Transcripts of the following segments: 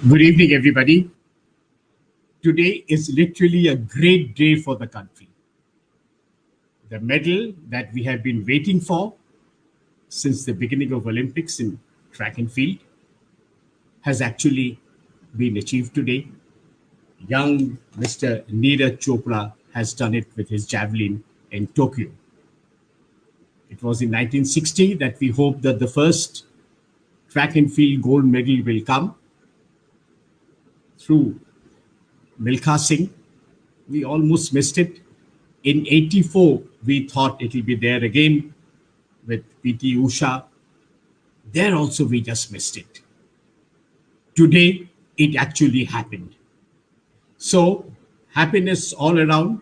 Good evening, everybody. Today is literally a great day for the country. The medal that we have been waiting for since the beginning of Olympics in track and field has actually been achieved today. Young Mr. Neeraj Chopra has done it with his javelin in Tokyo. It was in 1960 that we hoped that the first track and field gold medal will come through Milkha Singh. We almost missed it. In 84, we thought it will be there again with PT Usha. There also, we just missed it. Today, it actually happened. So, happiness all around.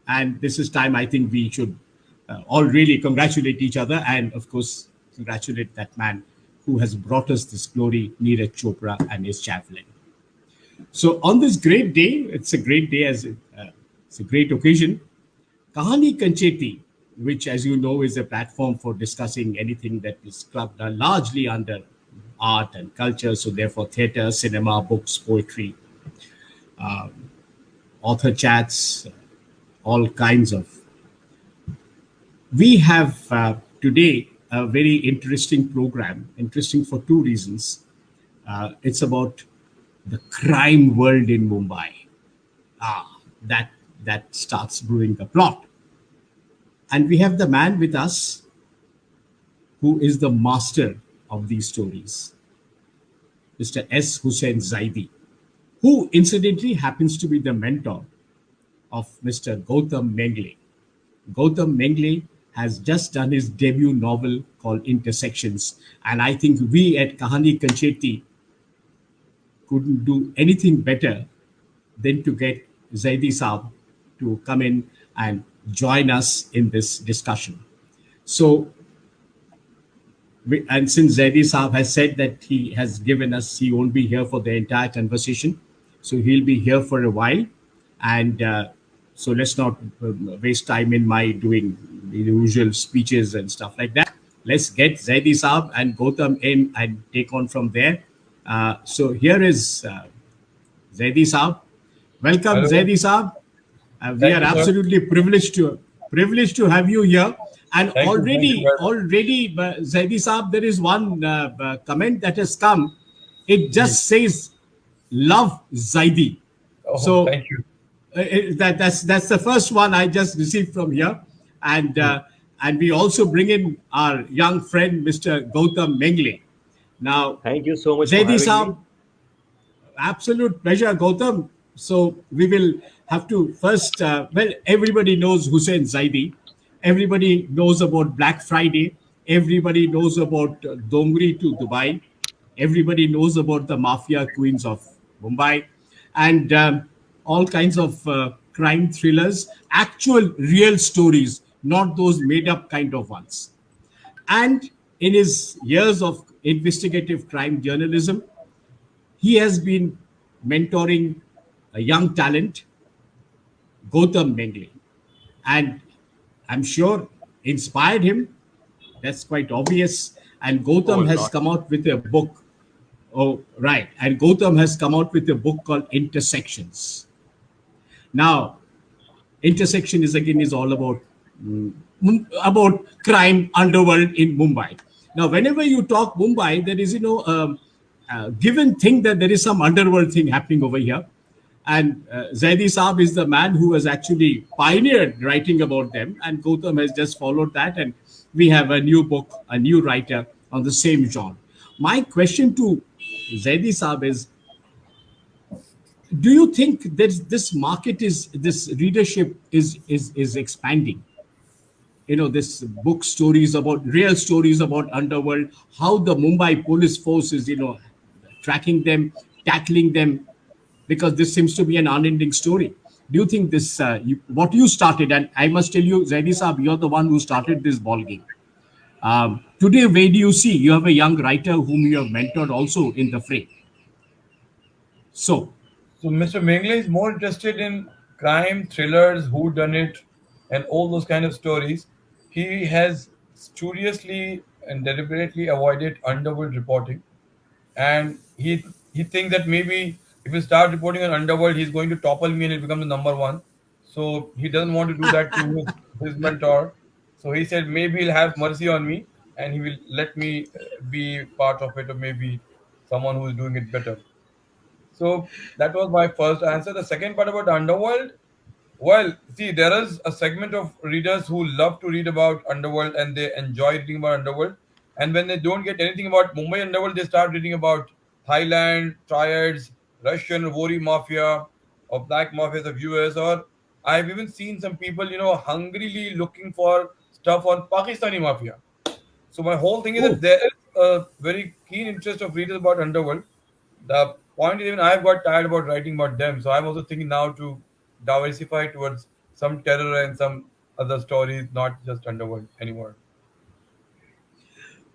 And this is time I think we should all really congratulate each other. And of course, congratulate that man who has brought us this glory, Neeraj Chopra and his javelin. So, on this great day, it's a great day it's a great occasion. Kahani Kancheti, which, as you know, is a platform for discussing anything that is clubbed largely under art and culture. So, therefore, theatre, cinema, books, poetry, author chats, all kinds of. We have today a very interesting program, interesting for two reasons. It's about the crime world in Mumbai. That starts brewing the plot. And we have the man with us who is the master of these stories, Mr. S. Hussain Zaidi, who incidentally happens to be the mentor of Mr. Gautam Mengle. Gautam Mengle has just done his debut novel called Intersections. And I think we at Kahani Kancheti couldn't do anything better than to get Zaidi Saab to come in and join us in this discussion. So, and since Zaidi Saab has said that he has given us, he won't be here for the entire conversation. So he'll be here for a while. And so let's not waste time in my doing the usual speeches and stuff like that. Let's get Zaidi Saab and Gautam in and take on from there. So here is Zaidi Saab. Welcome, Hello. Zaidi Saab. We Thank are you, sir. absolutely privileged to have you here. And Thank you very much. already, Zaidi Saab, there is one comment that has come. It just says, "Love Zaidi." Oh, So thank you. that's the first one I just received from here, and we also bring in our young friend, Mr. Gautam Mengle. Now, Thank you so much for Zaidi having me. Saab, absolute pleasure, Gautam. So we will have to first, everybody knows Hussain Zaidi. Everybody knows about Black Friday. Everybody knows about Dongri to Dubai. Everybody knows about the mafia queens of Mumbai and all kinds of crime thrillers, actual real stories, not those made up kind of ones. And in his years of investigative crime journalism, he has been mentoring a young talent, Gautam Mengle. And I'm sure inspired him. That's quite obvious. And Oh, Gautam a has lot. come out with a book. Oh, right. And Gautam has come out with a book called Intersections. Now, intersection is all about crime underworld in Mumbai. Now, whenever you talk Mumbai, there is a given thing that there is some underworld thing happening over here, and Zaidi Saab is the man who has actually pioneered writing about them, and Gautam has just followed that, and we have a new book, a new writer on the same genre. My question to Zaidi Saab is, do you think that this market is this readership is expanding? This book stories about real stories about underworld, how the Mumbai police force is tracking them, tackling them, because this seems to be an unending story. Do you think this what you started, and I must tell you, Zaidi Saab, you're the one who started this ball game. Today, where do you see you have a young writer whom you have mentored also in the fray? So So Mr. Mengle is more interested in crime, thrillers, who done it, and all those kind of stories. He has studiously and deliberately avoided underworld reporting, and he he thinks that maybe if he start reporting on Underworld, he's going to topple me and he'll become the number one. So he doesn't want to do that to his mentor. So he said maybe he'll have mercy on me and he will let me be part of it, or maybe someone who is doing it better. So that was my first answer. The second part about the Underworld, well, see, there is a segment of readers who love to read about Underworld and they enjoy reading about Underworld. And when they don't get anything about Mumbai Underworld, they start reading about Thailand, triads, Russian Wari mafia, or black mafias of US. Or I've even seen some people, hungrily looking for stuff on Pakistani mafia. So my whole thing is that Oh, there is a very keen interest of readers about Underworld. The point is even I've got tired about writing about them, so I'm also thinking now to diversify towards some terror and some other stories, not just Underworld anymore.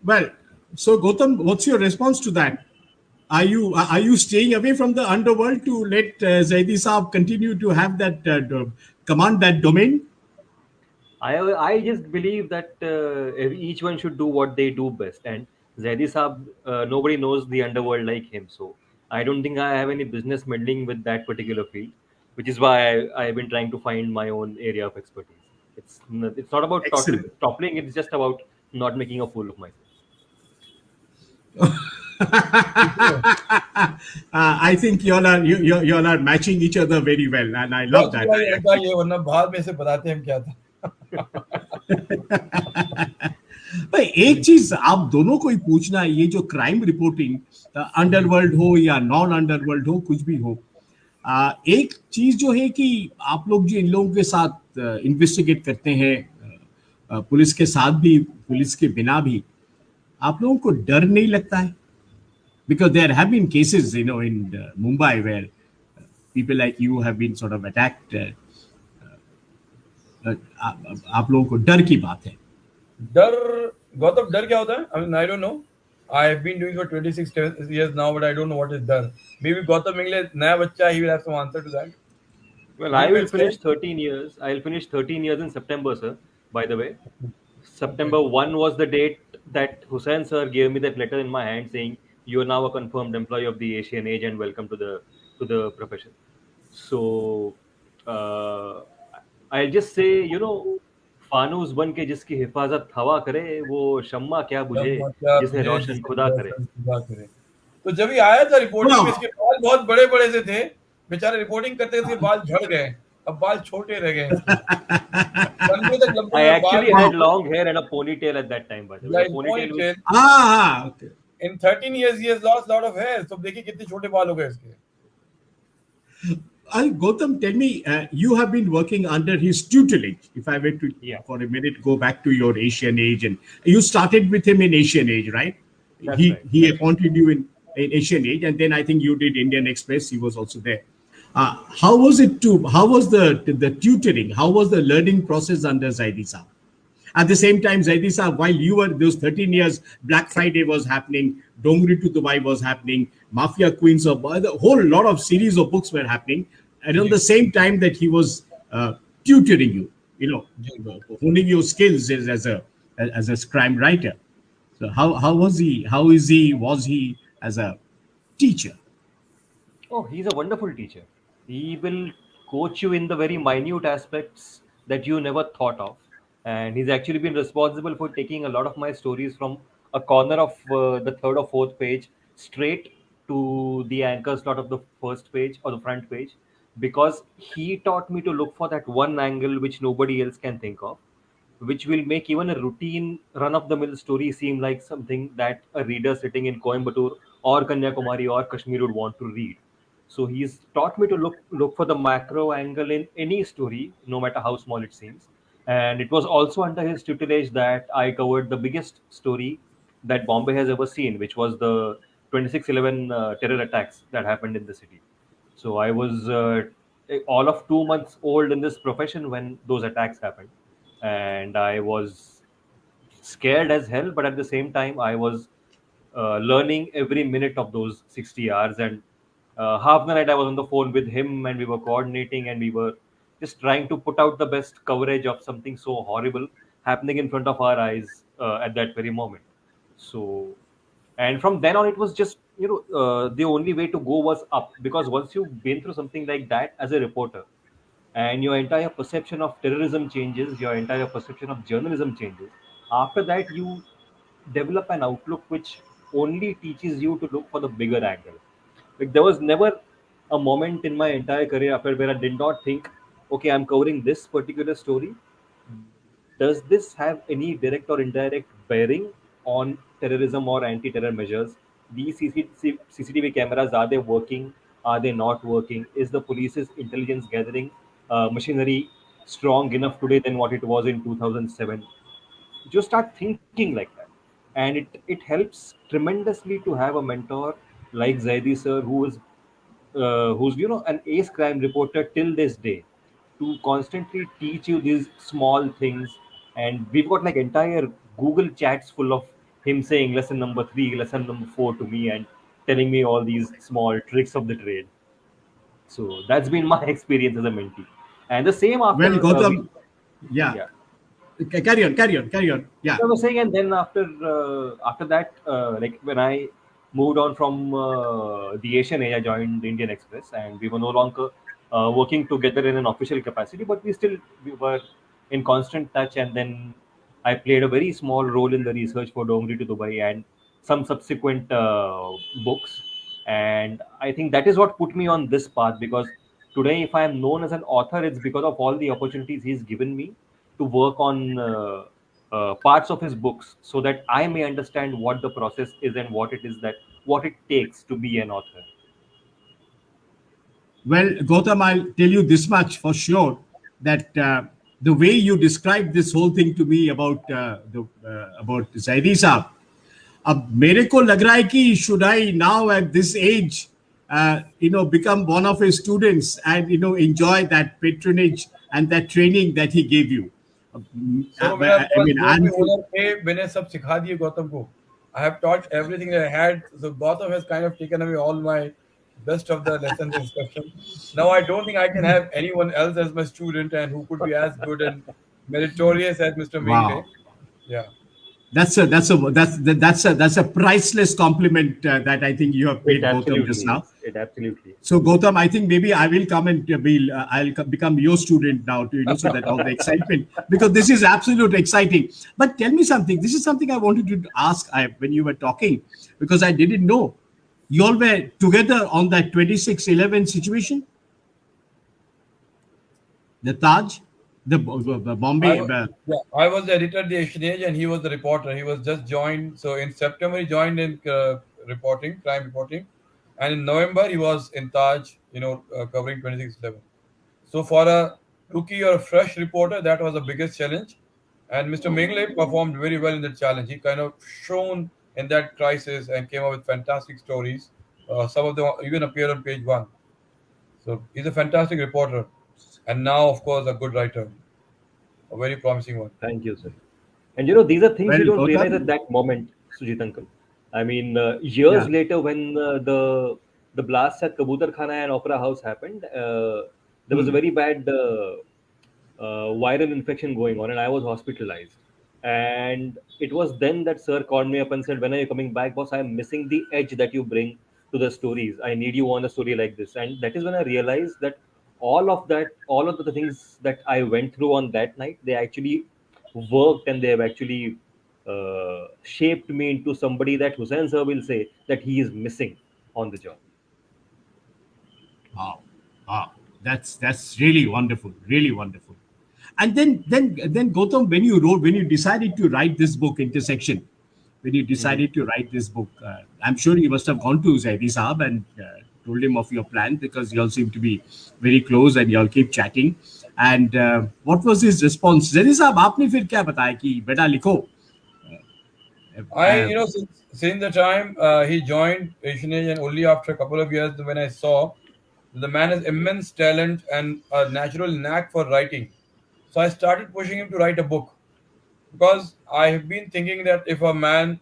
well. So Gautam, what's your response to that? Are you staying away from the underworld to let Zaidi Saab continue to have that command that domain? I just believe that each one should do what they do best. And Zaidi Saab, nobody knows the underworld like him. So I don't think I have any business meddling with that particular field, which is why I've been trying to find my own area of expertise. It's not about Excellent. toppling. It's just about not making a fool of myself. I think y'all are matching each other very well, and I love बस that. हुआ ये बताइए वरना बाद में से बताते हम क्या था. भाई एक चीज आप दोनों को ही पूछना है, ये जो क्राइम रिपोर्टिंग जी. अंडरवर्ल्ड हो या नॉन अंडरवर्ल्ड हो, कुछ भी हो, एक चीज जो है कि आप लोग जो इन लोगों के साथ इन्वेस्टिगेट करते हैं, पुलिस के साथ भी, पुलिस के बिना भी, आप लोगों को डर नहीं लगता है? Because there have been cases, in Mumbai where people like you have been sort of attacked. आप लोगों को डर की बात है? डर गौतम डर क्या होता है? I mean, I don't know. I've been doing for 26 years now, but I don't know what is डर. Maybe Gautam English नया बच्चा, he will have some answer to that. Well, Do I you will feel scared? finish 13 years. I'll finish 13 years in September, sir. By the way, September Okay. 1 was the date that Hussain sir gave me that letter in my hand saying you are now a confirmed employee of the Asian Age and welcome to the profession. So uh, I'll just say, फानूस बन के जिसकी हिफाजत हवा करे वो शम्मा क्या बुझे ब्रह्मा क्या जिसे बुझे रोशन जिसे खुदा करे. रोशन खुदा करे. तो जब ये आया था रिपोर्टिंग में, Wow. इसके बाल बहुत बड़े बड़े से थे. बेचारे रिपोर्टिंग करते थे, इसके बाल झड़ गए. अब बाल छोटे रह गए इसके. कंधे तक लंबे I में बाल actually थे. had Wow. long hair and a ponytail at that time, by the way. या A in ponytail which ponytail. Okay. In 13 years he has lost a lot of hair. तो देखिए कितने छोटे बाल हो गए इसके. Gautam, tell me, you have been working under his tutelage. If I were to, yeah, for a minute, go back to your Asian Age, and you started with him in Asian Age, right? that's He right. he That's right. appointed you in Asian Age, and then I think you did Indian Express. He was also there. How was it to? How was the tutoring? How was the learning process under Zaidi Saab? At the same time, Zaidi Saab, while you were those 13 years, Black Friday was happening, Dongri to Dubai was happening, Mafia Queens of the whole lot of series of books were happening, and on ji. the same time that he was tutoring you, ji. honing your skills as a crime writer. So how was he? How is he? Was he as a teacher? Oh, he's a wonderful teacher. He will coach you in the very minute aspects that you never thought of. And he's actually been responsible for taking a lot of my stories from a corner of the third or fourth page straight to the anchor slot of the first page or the front page, because he taught me to look for that one angle which nobody else can think of, which will make even a routine run of the mill story seem like something that a reader sitting in Coimbatore or Kanyakumari or Kashmir would want to read. So he's taught me to look for the macro angle in any story, no matter how small it seems. And it was also under his tutelage that I covered the biggest story that Bombay has ever seen, which was the 26/11 terror attacks that happened in the city. So I was all of 2 months old in this profession when those attacks happened, and I was scared as hell. But at the same time, I was learning every minute of those 60 hours. And half the night I was on the phone with him, and we were coordinating, and we were just trying to put out the best coverage of something so horrible happening in front of our eyes at that very moment. So, and from then on, it was just the only way to go was up, because once you've been through something like that as a reporter, and your entire perception of terrorism changes, your entire perception of journalism changes. After that, you develop an outlook which only teaches you to look for the bigger angle. Like, there was never a moment in my entire career after where I did not think, okay, I'm covering this particular story. Does this have any direct or indirect bearing on terrorism or anti-terror measures? These CCTV cameras, are they working? Are they not working? Is the police's intelligence gathering machinery strong enough today than what it was in 2007? Just start thinking like that, and it helps tremendously to have a mentor like Zaidi sir, who's an ace crime reporter till this day, to constantly teach you these small things. And we've got like entire Google chats full of him saying lesson number 3, lesson number 4 to me, and telling me all these small tricks of the trade. So that's been my experience as a mentee. And the same Well, after Gautam, yeah. yeah. Carry on. Yeah. So I was saying, and then after that, like when I moved on from the Asian Age, I joined the Indian Express, and we were no longer working together in an official capacity, but we were in constant touch. And then I played a very small role in the research for Dongri to Dubai and some subsequent books. And I think that is what put me on this path, because today, if I am known as an author, it's because of all the opportunities he's given me to work on parts of his books, so that I may understand what the process is and what it takes to be an author. Well, Gautam, I'll tell you this much for sure, that the way you described this whole thing to me about about Zaidi Saab, अब मेरे को लग रहा है कि should I now at this age, become one of his students and enjoy that patronage and that training that he gave you. So I mean, मैंने सब सिखा दिए गौतम को. I have taught everything that I had. So Gautam has kind of taken away all my best of the lessons and instruction. Now I don't think I can have anyone else as my student and who could be as good and meritorious as Mr. Mingle. Wow. Yeah. That's a priceless compliment that I think you have paid Gautam just now. It absolutely. So Gautam, I think maybe I will come and become your student now to so that all the excitement, because this is absolute exciting. But tell me something. This is something I wanted to ask when you were talking, because I didn't know. You all were together on that 26/11 situation, the Taj, the Bombay. I was the editor at the Asian Age and he was the reporter. He was just joined. So in September, he joined in crime reporting. And in November, he was in Taj, covering 26/11. So for a rookie or a fresh reporter, that was the biggest challenge. And Mr. Mingle performed very well in that challenge. He kind of shone in that crisis and came up with fantastic stories. Some of them even appear on page 1. So he's a fantastic reporter. And now, of course, a good writer. A very promising one. Thank you, sir. And these are things you don't realize at that moment, Sujit uncle. I mean, years later, when the blast at Kabutar Khana and Opera House happened, there was a very bad viral infection going on, and I was hospitalized. And it was then that sir called me up and said, "When are you coming back, boss? I'm missing the edge that you bring to the stories. I need you on a story like this." And that is when I realized that all of the things that I went through on that night, they actually worked, and they have actually shaped me into somebody that Hussain sir will say that he is missing on the job. Wow, that's really wonderful, really wonderful. And then Gautam, when you decided to write this book, Intersection, when you decided to write this book, I'm sure you must have gone to Zaidi Saab and told him of your plan, because you all seem to be very close and you all keep chatting. And what was his response? Zaidi Saab, आपने फिर क्या बताया कि बेटा लिखो? Since the time he joined Asian Age, and only after a couple of years when I saw the man has immense talent and a natural knack for writing. So I started pushing him to write a book, because I have been thinking that if a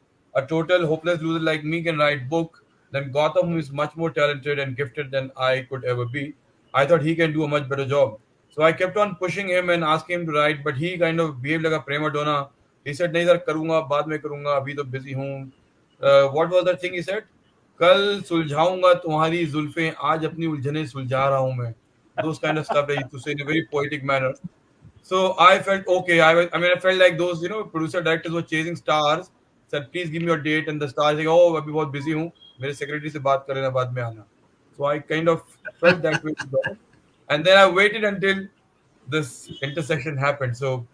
total hopeless loser like me can write book, then Gautam, who is much more talented and gifted than I could ever be, I thought he can do a much better job. So I kept on pushing him and asking him to write, but he kind of behaved like a prima donna. He said, "नहीं sir करूँगा, बाद में करूँगा, अभी तो busy हूँ." What was that thing he said? कल सुलझाऊंगा तुम्हारी जुल्फें, आज अपनी उलझने सुलझा रहा हूं मैं. Those kind of stuff that he used to say in a very poetic manner. So I felt okay. I felt like those, producer directors were chasing stars. Said, please give me your date, and the star is like, oh, अभी बहुत busy हूँ, मेरे secretary से बात कर लेना, बाद में आना. So I kind of felt that way, and then I waited until this intersection happened. So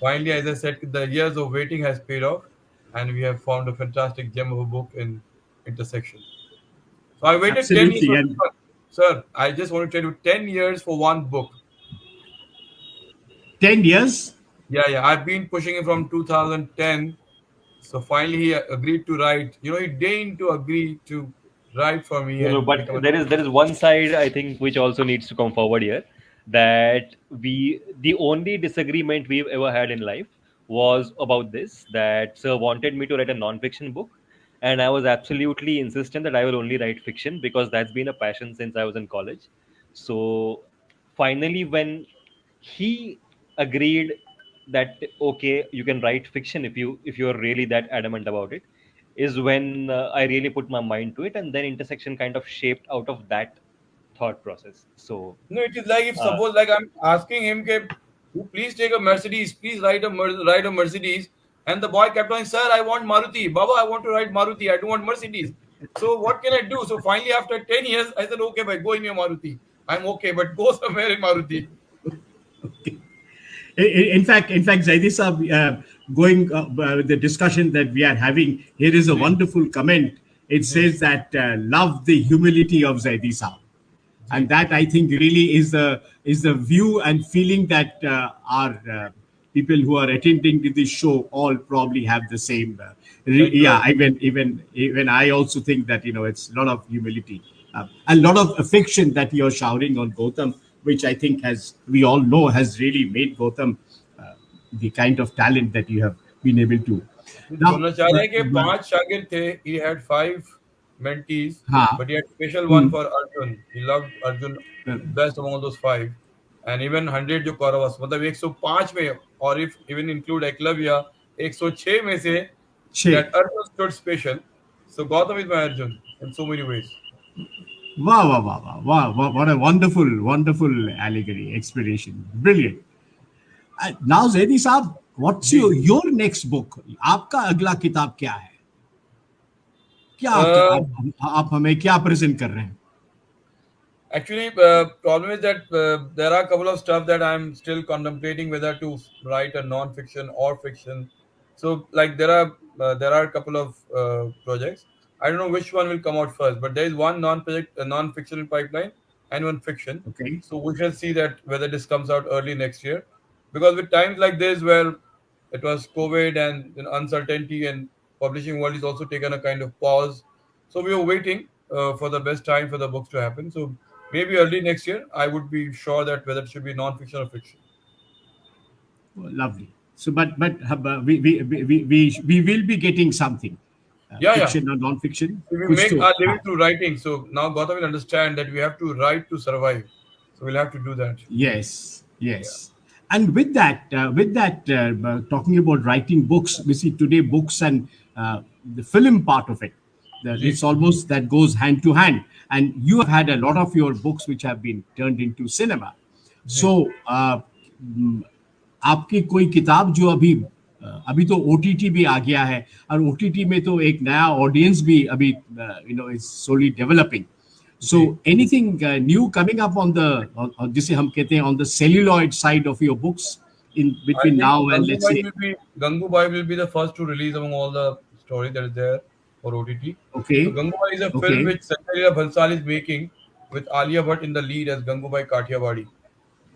finally, as I said, the years of waiting has paid off, and we have found a fantastic gem of a book in Intersection. So I waited 10 years Absolutely. for And this one. Sir, I just want to tell you, 10 years for one book. 10 years. Yeah. I've been pushing him from 2010. So finally, he agreed to write. He deigned to agree to write for me No, and but become a. there is one side I think which also needs to come forward here, that the only disagreement we've ever had in life was about this, that sir wanted me to write a non-fiction book, and I was absolutely insistent that I will only write fiction because that's been a passion since I was in college. So finally, when he agreed that okay, you can write fiction if you're really that adamant about it, is when I really put my mind to it, and then Intersection kind of shaped out of that thought process. So, No, it is like if uh, suppose like I'm asking him, you please take a Mercedes, please write a Mercedes, and the boy kept on, sir, I want Maruti, Baba, I want to write Maruti, I don't want Mercedes. So what can I do? So finally, after 10 years, I said, okay, bhai, go in your Maruti. I'm okay, but go somewhere in Maruti. In fact, Zaidi Saab, going with the discussion that we are having, here is a wonderful comment. It says that love the humility of Zaidi Saab. And that, I think, really is the view and feeling that our people who are attending to this show all probably have the same. Thank you Yeah, very much. even I also think that it's a lot of humility, a lot of affection that you're showering on Gautam, which I think we all know has really made Gautam the kind of talent that you have been able to. Now, Dronacharya के 5 शागिर्द थे. He had 5 mentees, हाँ, but he had special one hmm, for Arjun. He loved Arjun best among those 5. And even 100 जो कौरवस, मतलब 105 में, और if even include Eklavya, 106 में से, छः. that Arjun stood special. So Gautam is my Arjun in so many ways. Wow, wow, wow, wow, wow, wow, what a wonderful, wonderful allegory, explanation. Brilliant. Now, Zaidi Saab, what's ji. your next book? आपका अगला किताब क्या है? क्या Uh, आप हमें क्या present कर रहे हैं? Actually, problem is that there are a couple of stuff that I'm still contemplating whether to write a non-fiction or fiction. So, like there are a couple of projects. I don't know which one will come out first, but there is one non-fiction pipeline, and one fiction. Okay. So we shall see that whether this comes out early next year, because with times like this where it was COVID and uncertainty, and publishing world is also taken a kind of pause. So we were waiting for the best time for the books to happen. So maybe early next year, I would be sure that whether it should be non-fiction or fiction. Oh, lovely. So, we will be getting something, Yeah. fiction or non-fiction. We कुछ make तो, our living हाँ. through writing. So now Gautam will understand that we have to write to survive. So we'll have to do that. Yes, Yeah. yes. And talking about writing books, we see today books and the film part of it. Ji. It's almost that goes hand to hand. And you have had a lot of your books which have been turned into cinema. Ji. So, आपकी कोई किताब जो अभी तो OTT भी आ गया है, और ओटीटी में तो एक नया ऑडियंस भी अभी is solely developing. So anything new coming up on जिसे हम कहते हैं on the celluloid side of your books in I between think now and let's say, Gangubai will be the first to release among all the stories that is there for OTT. okay, So Gangubai is a okay, film which Sanjay Bhansali is making with Alia Bhatt in the lead as Gangubai Kathiawadi.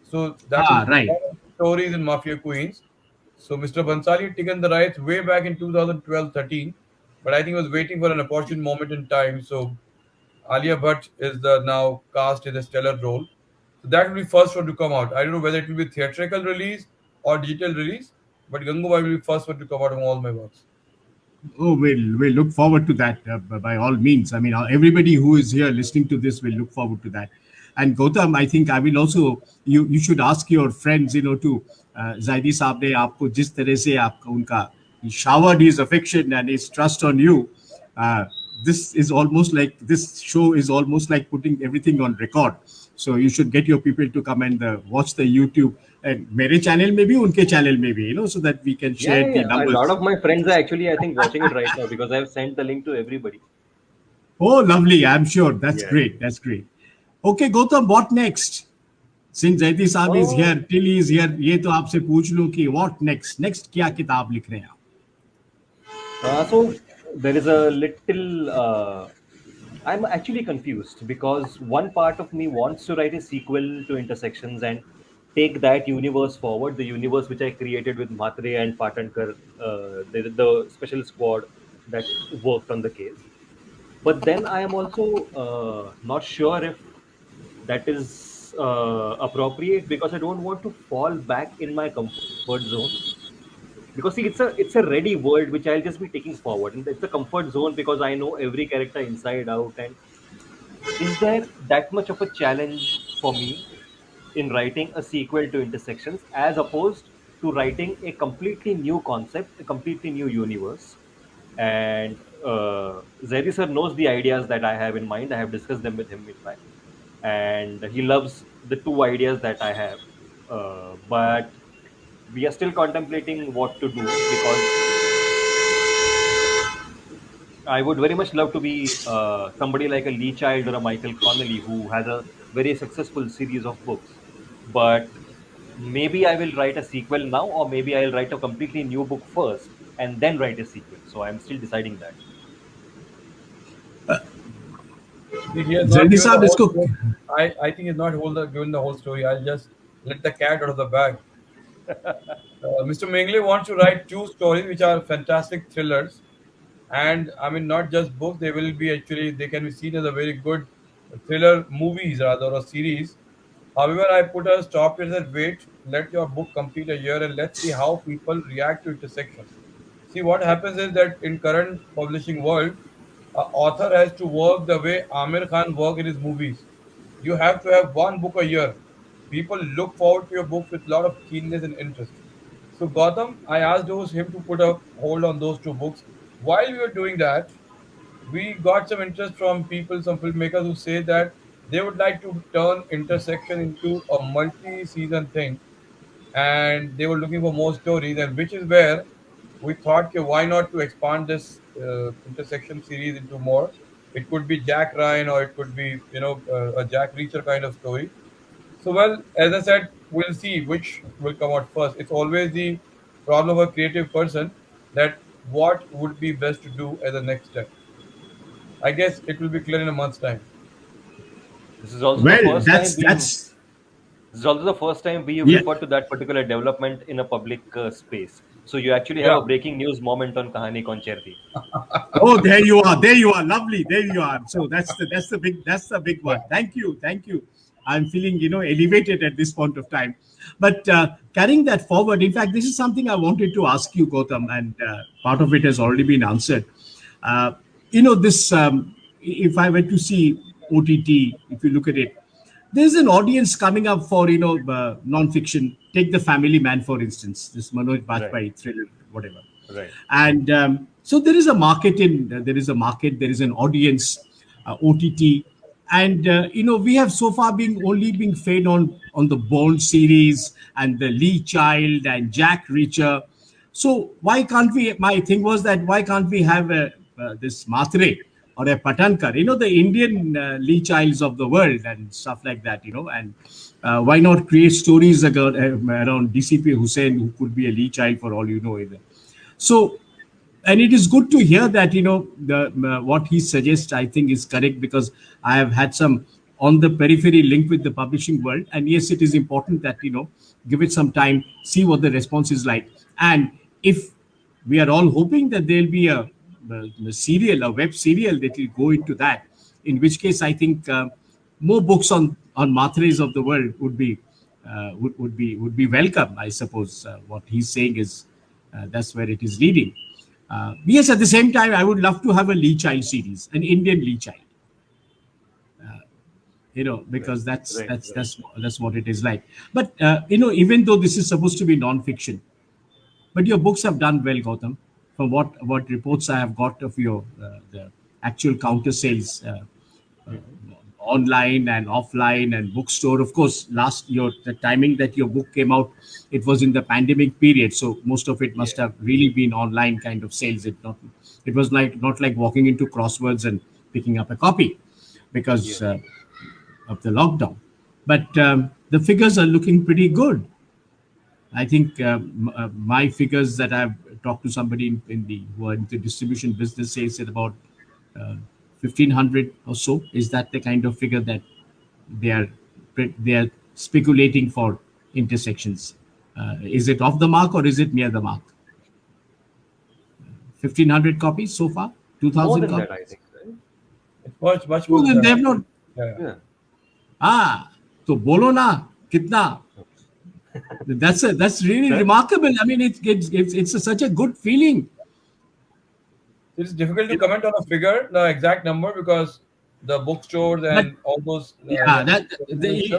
So that is right, one of the stories in Mafia Queens. So Mr. Bhansali had taken the rights way back in 2012-13, but I think he was waiting for an opportune moment in time. So Alia Bhatt is the now cast in a stellar role. So that will be first one to come out. I don't know whether it will be theatrical release or digital release, but Gangubai will be first one to come out of all my works. oh, we'll look forward to that by all means. I mean, everybody who is here listening to this will look forward to that. And Gautam, I think I will also, you should ask your friends, to Zaidi साहब ने आपको जिस तरह से आपका उनका he showered his affection and his trust on you. this show is almost like putting everything on record. So you should get your people to come and watch the YouTube and mere channel maybe, unke channel maybe, so that we can Yeah, share yeah, the yeah. A lot numbers. of my friends are actually, I think, watching it right now because I've sent the link to everybody. Oh, lovely! I'm sure that's Yeah. great. That's great. Okay, Gautam, what next? Since Zaidi Saab is Oh, here, till is here, ये तो आपसे पूछ लूं कि what next? Next क्या किताब लिख रहे हैं आप? so there is a little. I'm actually confused because one part of me wants to write a sequel to Intersections and take that universe forward, the universe which I created with Mhatre and Patankar, the special squad that worked on the case. But then I am also not sure if that is appropriate because I don't want to fall back in my comfort zone. Because see, it's a ready world which I'll just be taking forward, and it's a comfort zone because I know every character inside out. And is there that much of a challenge for me in writing a sequel to Intersections as opposed to writing a completely new concept, a completely new universe? And Zaidi sir knows the ideas that I have in mind. I have discussed them with him, in fact, and he loves the two ideas that I have. But we are still contemplating what to do because I would very much love to be somebody like a Lee Child or a Michael Connelly who has a very successful series of books. But maybe I will write a sequel now, or maybe I'll write a completely new book first and then write a sequel. So I'm still deciding that. He has not Zaidi given the Saab whole इसको story. I think he's not given the whole story. I'll just let the cat out of the bag. Mr. Mengle wants to write two stories which are fantastic thrillers, and I mean not just books. They will be actually they can be seen as a very good thriller movies rather or series. However, I put a stop here and said, wait, let your book complete a year and let's see how people react to intersections. See, what happens is that in current publishing world, an author has to work the way Amir Khan worked in his movies. You have to have one book a year. People look forward to your books with a lot of keenness and interest. So Gautam, I asked him to put a hold on those two books. While we were doing that, we got some interest from people, some filmmakers who say that they would like to turn intersection into a multi-season thing, and they were looking for more stories, and which is where we thought, okay, why not to expand this intersection series into more? It could be Jack Ryan, or it could be a Jack Reacher kind of story. So, well, as I said, we'll see which will come out first. It's always the problem of a creative person that what would be best to do as a next step. I guess it will be clear in a month's time. This is also the well, first time we've that's This is also the first time we've yeah. referred to that particular development in a public space. So you actually have Yeah. a breaking news moment on Kahani Koncherti. Oh, there you are. There you are. Lovely. There you are. So that's the big one. Yeah. Thank you. I'm feeling elevated at this point of time. But carrying that forward, in fact, this is something I wanted to ask you, Gautam, and part of it has already been answered. Uh, this if I were to see OTT, if you look at it, there's an audience coming up for non-fiction. Take The Family Man, for instance, this Manoj Right, Bajpayee thriller, whatever. right, And so there is a market there is an audience, OTT, and we have so far been only being fed on the Bond series and the Lee Child and Jack Reacher. So why can't we? My thing was that why can't we have this Matre or a Patankar, the Indian Lee Childs of the world and stuff like that, and why not create stories around DCP Hussain, who could be a Lee Child for all you know, even. So, and it is good to hear that the what he suggests, I think, is correct, because I have had some on the periphery link with the publishing world, and yes, it is important that give it some time, see what the response is like, and if we are all hoping that there'll be a serial, a web serial that will go into that, in which case I think more books on Matres of the world would be welcome. I suppose what he's saying is that's where it is leading. Yes, at the same time, I would love to have a Lee Child series, an Indian Lee Child, right, because that's right, that's right. that's that's what it is like. But even though this is supposed to be non-fiction, but your books have done well, Gautam. From what reports I have got of your actual counter sales. Online and offline and bookstore. Of course, the timing that your book came out, it was in the pandemic period, so most of it must have really been online kind of sales. It was like not like walking into Crosswords and picking up a copy Yeah. because of the lockdown. But the figures are looking pretty good. I think my figures that I've talked to somebody in the who are in the distribution business says it about 1,500 or so. Is that the kind of figure that they are they are speculating for intersections? Is it off the mark or is it near the mark? 1,500 copies so far. More 2,000 than that, I copies. think. Right? It's much more Oh, than then they that. have not. Yeah. Yeah. तो बोलो ना कितना. That's really Sir? remarkable. I mean, such a good feeling. It's difficult to comment on a figure, the exact number, because the bookstores But and all those. yeah, that But yeah.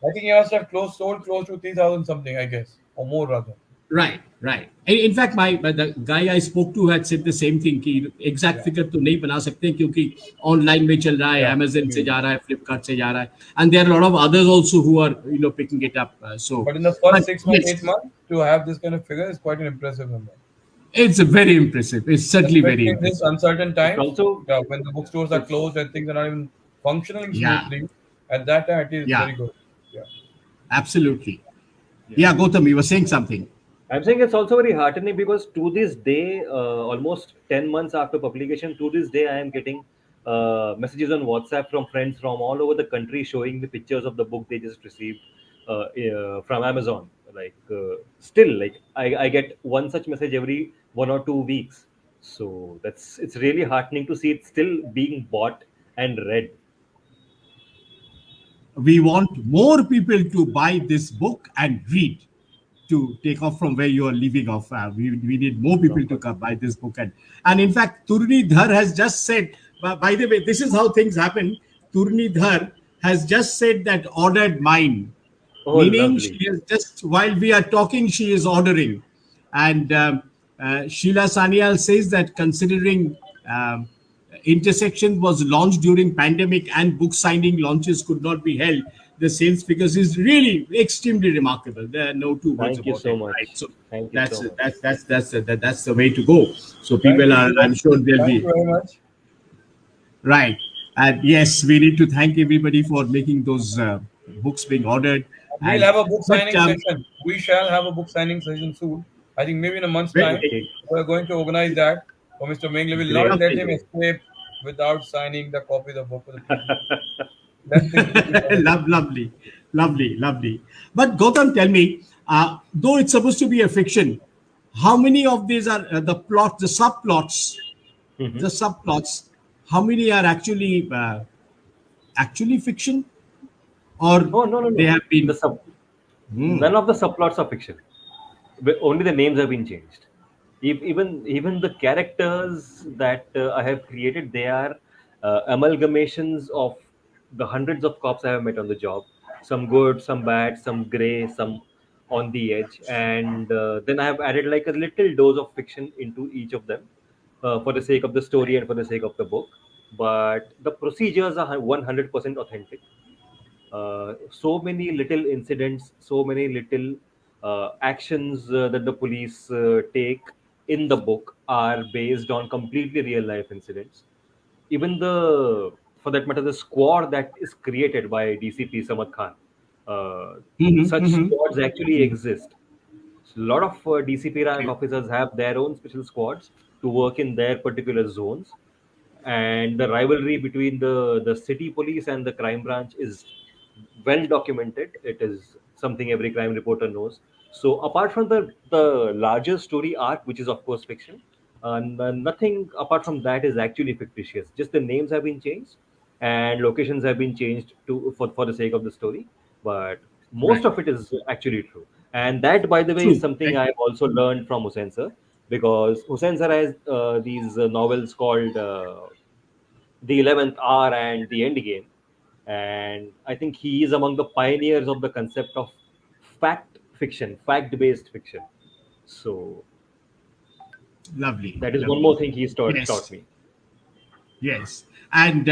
I think he must have sold close to 3,000 something, I guess, or more rather. Right, right. In fact, the guy I spoke to had said the same thing कि exact Yeah. figure तो नहीं बना सकते क्योंकि online में चल रहा है, Yeah. Amazon से जा रहा है, Flipkart से जा रहा है, and there are a lot of others also who are picking it up. But in the first But 6 months, yes, 8 months, to have this kind of figure is quite an impressive number. it's very impressive. It's certainly very Especially in this impressive. uncertain It's times, also when the bookstores are closed and things are not even functioning Yeah, smoothly, at that time it is yeah, very good. Yeah. absolutely. Yeah, Gautam, you were saying something. I'm saying it's also very heartening because to this day, almost 10 months after publication, to this day, I am getting messages on WhatsApp from friends from all over the country showing the pictures of the book they just received from Amazon. Still, I get one such message every 1 or 2 weeks. So it's really heartening to see it still being bought and read. We want more people to buy this book and read, to take off from where you are leaving off. We need more people to come buy this book. And in fact, Turni Dhar has just said, by the way, this is how things happen. Turni Dhar has just said that ordered mine, Oh, meaning she lovely. is just while we are talking, she is ordering. And Sheila Sanyal says that considering intersection was launched during pandemic and book signing launches could not be held, the sales figures is really extremely remarkable. There are no two words Thank you about so it, right? much. So Thank you that's so much. that's the way to go. So Thank people you, are, I'm Suraj. sure they'll Thank be you very much. right. And yes, we need to thank everybody for making those books being ordered. We'll And have a book but signing session. We shall have a book signing session soon. I think maybe in a month's time. Okay, We're going to organize that for Mr. Mingle. We will not great, let him lovely. great. escape without signing the copy of the book for the people. That thing will be done. Lovely, lovely, lovely. But Gautam, tell me, though it's supposed to be a fiction, how many of these are the plot, Mhm. the subplots? How many are actually fiction, or Oh, no, no, they no. have been? Hmm, None of the subplots are fiction. Only the names have been changed. Even the characters that I have created, they are amalgamations of the hundreds of cops I have met on the job. Some good, some bad, some gray, some on the edge, and then I have added like a little dose of fiction into each of them for the sake of the story and for the sake of the book. But the procedures are 100% authentic. So many little incidents, so many little actions that the police take in the book are based on completely real life incidents. Even for that matter, the squad that is created by DCP Samad Khan, uh, such squads actually exist. So a lot of DCP rank officers have their own special squads to work in their particular zones, and the rivalry between the city police and the crime branch is well documented. It is something every crime reporter knows. So apart from the larger story arc, which is of course fiction, nothing apart from that is actually fictitious. Just the names have been changed and locations have been changed for the sake of the story, but most right. of it is actually true. And that, by the way, is True. something Right. I've also learned from Hussain sir, because Hussain sir has these novels called The 11th Hour and The End Game. And I think he is among the pioneers of the concept of fact based fiction. So Lovely, that is one more lovely. thing he's taught Yes. me. Yes. And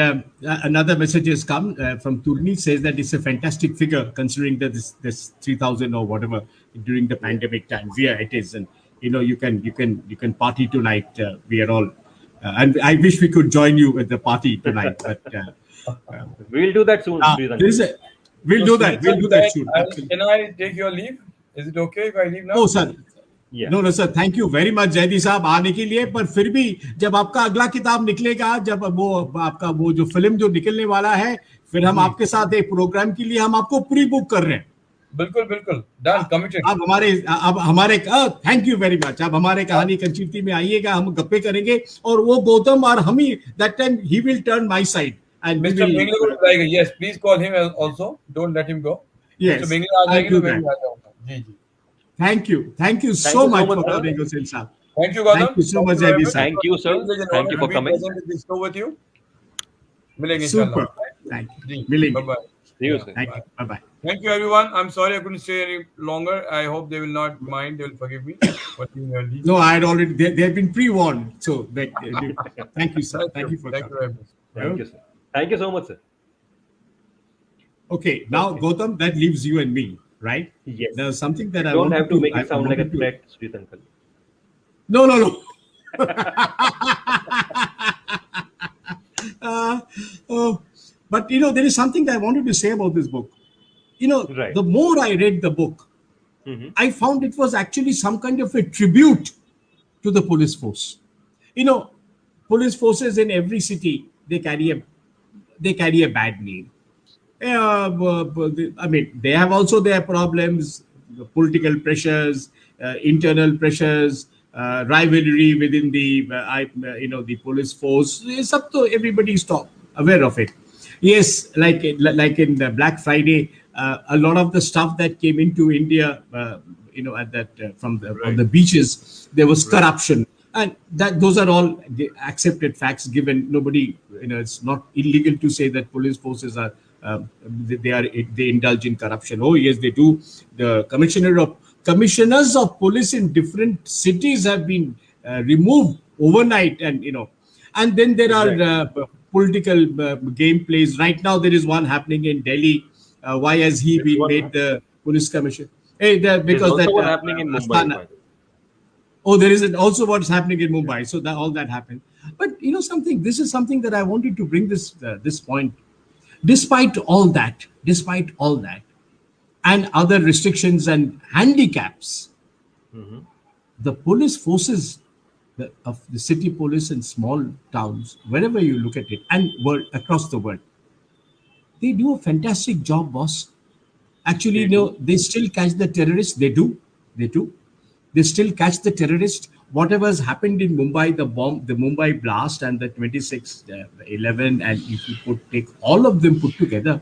another message has come from Turni, says that it's a fantastic figure considering that this 3,000 or whatever during the pandemic times. Yeah, it is. And you can party tonight. We are all and I wish we could join you at the party tonight, but We'll do that soon, Sridhar. there is a, we'll So, do that. Sridhar, We'll do that soon. can I take your leave? Is it okay if I leave now? No, sir. Yeah. No sir, thank you very much Zaidi साहब आने के लिए। पर फिर भी जब आपका अगला किताब निकलेगा, जब वो आपका वो जो फिल्म जो निकलने वाला है, फिर हम आपके साथ एक प्रोग्राम के लिए हम आपको प्री बुक कर रहे हैं। बिल्कुल बिल्कुल, डन, कमिटेड। अब हमारे थैंक यू वेरी मच। अब हमारे कहानी कंचीती में आइएगा, हम गप्पे करेंगे और वो गौतम और हम ही दैट टाइम ही will turn my side and mister Bengle को बुलाएगा। Yes, please call him also, don't let him go. Mister Bengle आ जाएंगे तो मैं भी आ जाऊंगा। जी जी, thank you so much for coming Hussain साहब। Thank you Gautam, thank you so much Zaidi साहब। Thank you, sir. Thank you for coming. With you. मिलेंगे सुपर, इंशाल्लाह। थैंक यू, जी, मिलेंगे। Bye bye. See you, sir. Thank you, bye bye. Thank you, everyone. I'm sorry I couldn't stay any longer. I hope they will not mind. They will forgive me for being early. No, I had already. They have been pre-warned. So, thank you, sir. Thank you for Thank you coming. very much. Thank you, sir. Thank you so much, sir. Okay, now Gautam, that leaves you and me, right? Yes. There's something that I Don't wanted have to make I it sound like a wanted to- threat, Sridhar uncle. No. Oh, but there is something that I wanted to say about this book. Right. The more I read the book, Mhm. I found it was actually some kind of a tribute to the police force. Police forces in every city, they carry a bad name. I mean, they have also their problems, the political pressures, internal pressures, rivalry within the police force. It's up to everybody is aware of it. Yes, like in the Black Friday, a lot of the stuff that came into India, at that from on the beaches, there was corruption, and those are all accepted facts. Given nobody, it's not illegal to say that police forces are. They indulge in corruption. Oh yes, they do. The commissioners of police in different cities have been removed overnight, and then there are political game plays. Right now, there is one happening in Delhi. Why has he been made the police commissioner? There's Because also that one happening in Mumbai. Asthana. by the way. Oh, there is also what's happening in Mumbai. So that all that happened. But something. This is something that I wanted to bring this point. Despite all that, and other restrictions and handicaps, the police forces of the city police in small towns, wherever you look at it, and across the world, they do a fantastic job, boss. Actually, they still catch the terrorists. They do. They still catch the terrorists. Whatever has happened in Mumbai, the Mumbai blast and the 26/11, and if you take all of them put together,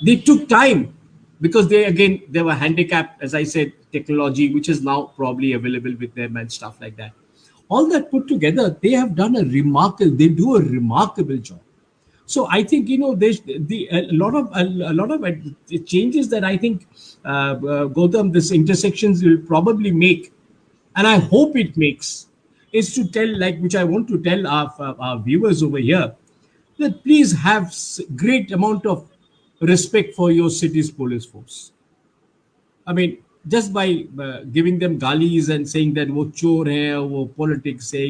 they took time because they were handicapped, as I said, technology, which is now probably available with them and stuff like that. All that put together, they have done they do a remarkable job. So I think there's a lot of changes that I think Gautam, this intersections will probably make, and I hope it makes, is to tell, which I want to tell our viewers over here, that please have great amount of respect for your city's police force. I mean, just by giving them galis and saying that wo chor hai, wo politics hai,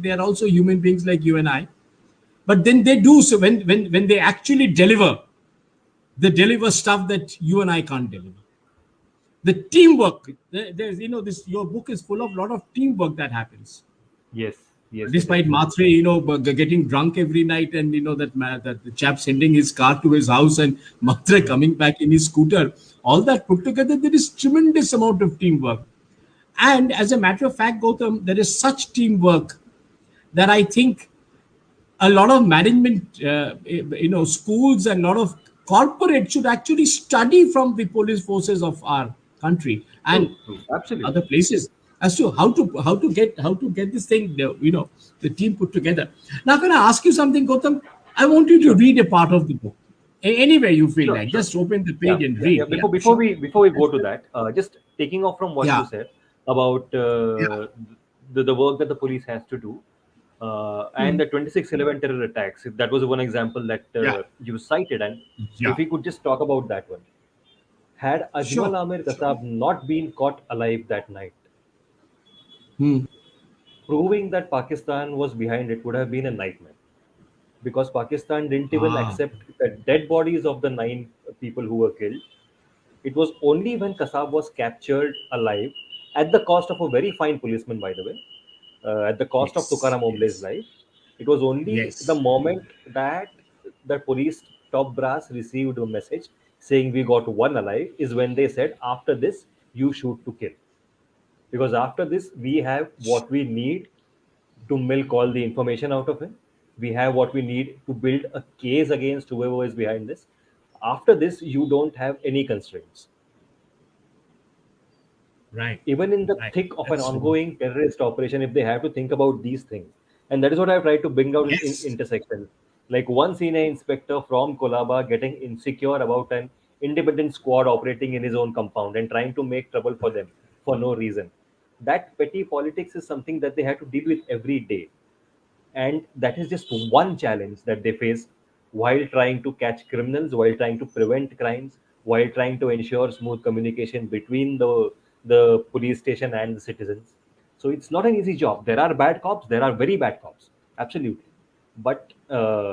they are also human beings like you and I. But then they do, so when they actually deliver, they deliver stuff that you and I can't deliver. The teamwork, there's this, your book is full of a lot of teamwork that happens. Yes. Despite Matre, getting drunk every night, and that the chap sending his car to his house and Matre coming back in his scooter, all that put together, there is tremendous amount of teamwork. And as a matter of fact, Gautam, there is such teamwork that I think a lot of management, schools and a lot of corporates should actually study from the police forces of our country and Absolutely. other places as to how to get this thing, the team put together. Now, can I ask you something, Gautam? I want you to read a part of the book. Anywhere you feel like, just open the page and read. Before we go to that, just taking off from what you said about the work that the police has to do. and the 26/11 terror attacks. That was one example that Yeah. you cited, and Yeah. if we could just talk about that one. Had Sure. Ajmal Amir Sure. Kasab not been caught alive that night, Hmm. proving that Pakistan was behind it would have been a nightmare, because Pakistan didn't even Ah. accept the dead bodies of the 9 people who were killed. It was only when Kasab was captured alive, at the cost of a very fine policeman, by the way, at the cost of Yes. Tukaram Omble's Yes. life. It was only the Yes. moment that the police top brass received a message saying we got one alive is when they said, after this, you shoot to kill. Because after this, we have what we need to milk all the information out of him. We have what we need to build a case against whoever is behind this. After this, you don't have any constraints. Right. Even in the Right. thick of an That's so. ongoing terrorist operation, if they have to think about these things, and that is what I've tried to bring out in Yes. intersection. Like one senior inspector from Kolaba getting insecure about an independent squad operating in his own compound and trying to make trouble for them for no reason. That petty politics is something that they have to deal with every day, and that is just one challenge that they face while trying to catch criminals, while trying to prevent crimes, while trying to ensure smooth communication between the police station and the citizens. So it's not an easy job. There are bad cops, there are very bad cops, absolutely, but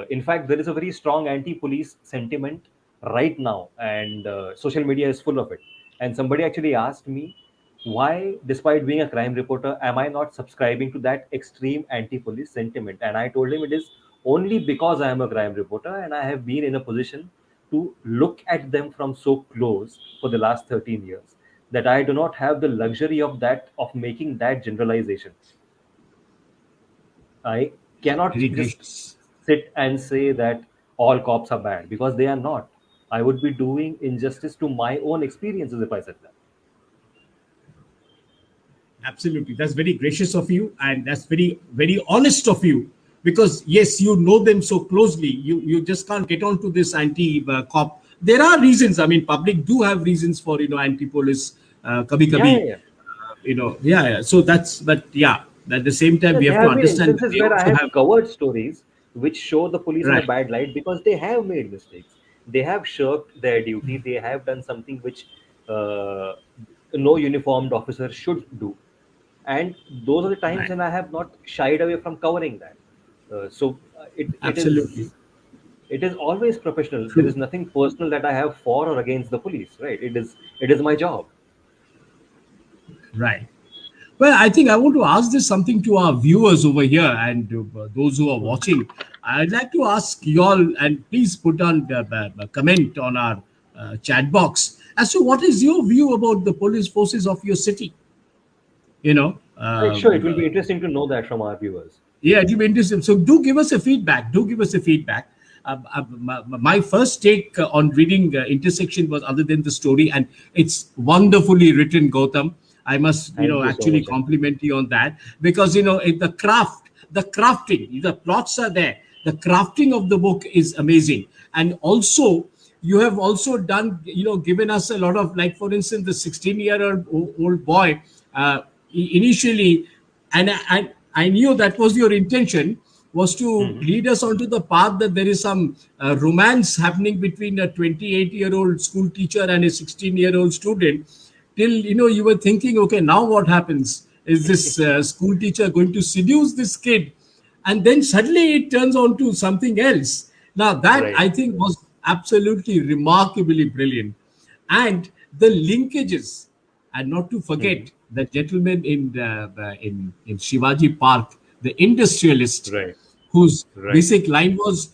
in fact there is a very strong anti-police sentiment right now, and social media is full of it. And somebody actually asked me, why, despite being a crime reporter, am I not subscribing to that extreme anti-police sentiment? And I told him it is only because I am a crime reporter and I have been in a position to look at them from so close for the last 13 years that I do not have the luxury of making that generalization. I cannot Very just gracious. sit and say that all cops are bad, because they are not. I would be doing injustice to my own experiences if I said that. Absolutely. That's very gracious of you, and that's very, very honest of you. Because yes, you know them so closely. You just can't get onto this anti-cop. There are reasons. I mean, public do have reasons for anti-police. Kabhi Yeah, yeah, kabhi, yeah. yeah, yeah. So that's, but yeah. At the same time, Yeah, we there have to have been understand that instances they where I also have have. covered stories which show the police in a Right. bad light because they have made mistakes. They have shirked their duty. They have done something which uh, no uniformed officer should do. And those are the times Right. when I have not shied away from covering that. Absolutely. It is always professional. There is True. nothing personal that I have for or against the police, right? It is my job. Right. Well, I think I want to ask this something to our viewers over here and those who are watching. I'd like to ask you all, and please put on the comment on our chat box as to what is your view about the police forces of your city. You know, Right, sure. It will be interesting to know that from our viewers. yeah, it will be interesting. So do give us a feedback. Do give us a feedback. My first take on reading Intersection was other than the story, and it's wonderfully written, Gautam. I must, Thank you so actually much. compliment you on that because the craft, the crafting, the plots are there. The crafting of the book is amazing, and also you have also done, given us a lot of, like, for instance, the 16-year-old boy initially, and I knew that was your intention, was to Mhm. lead us onto the path that there is some romance happening between a 28-year-old school teacher and a 16-year-old student. Till you were thinking, okay, now what happens? Is this school teacher going to seduce this kid? And then suddenly it turns on to something else. Now that Right. I think was absolutely remarkably brilliant, and the linkages, and not to Mhm. forget the gentleman in Shivaji Park, the industrialist, Right. whose Right. basic line was,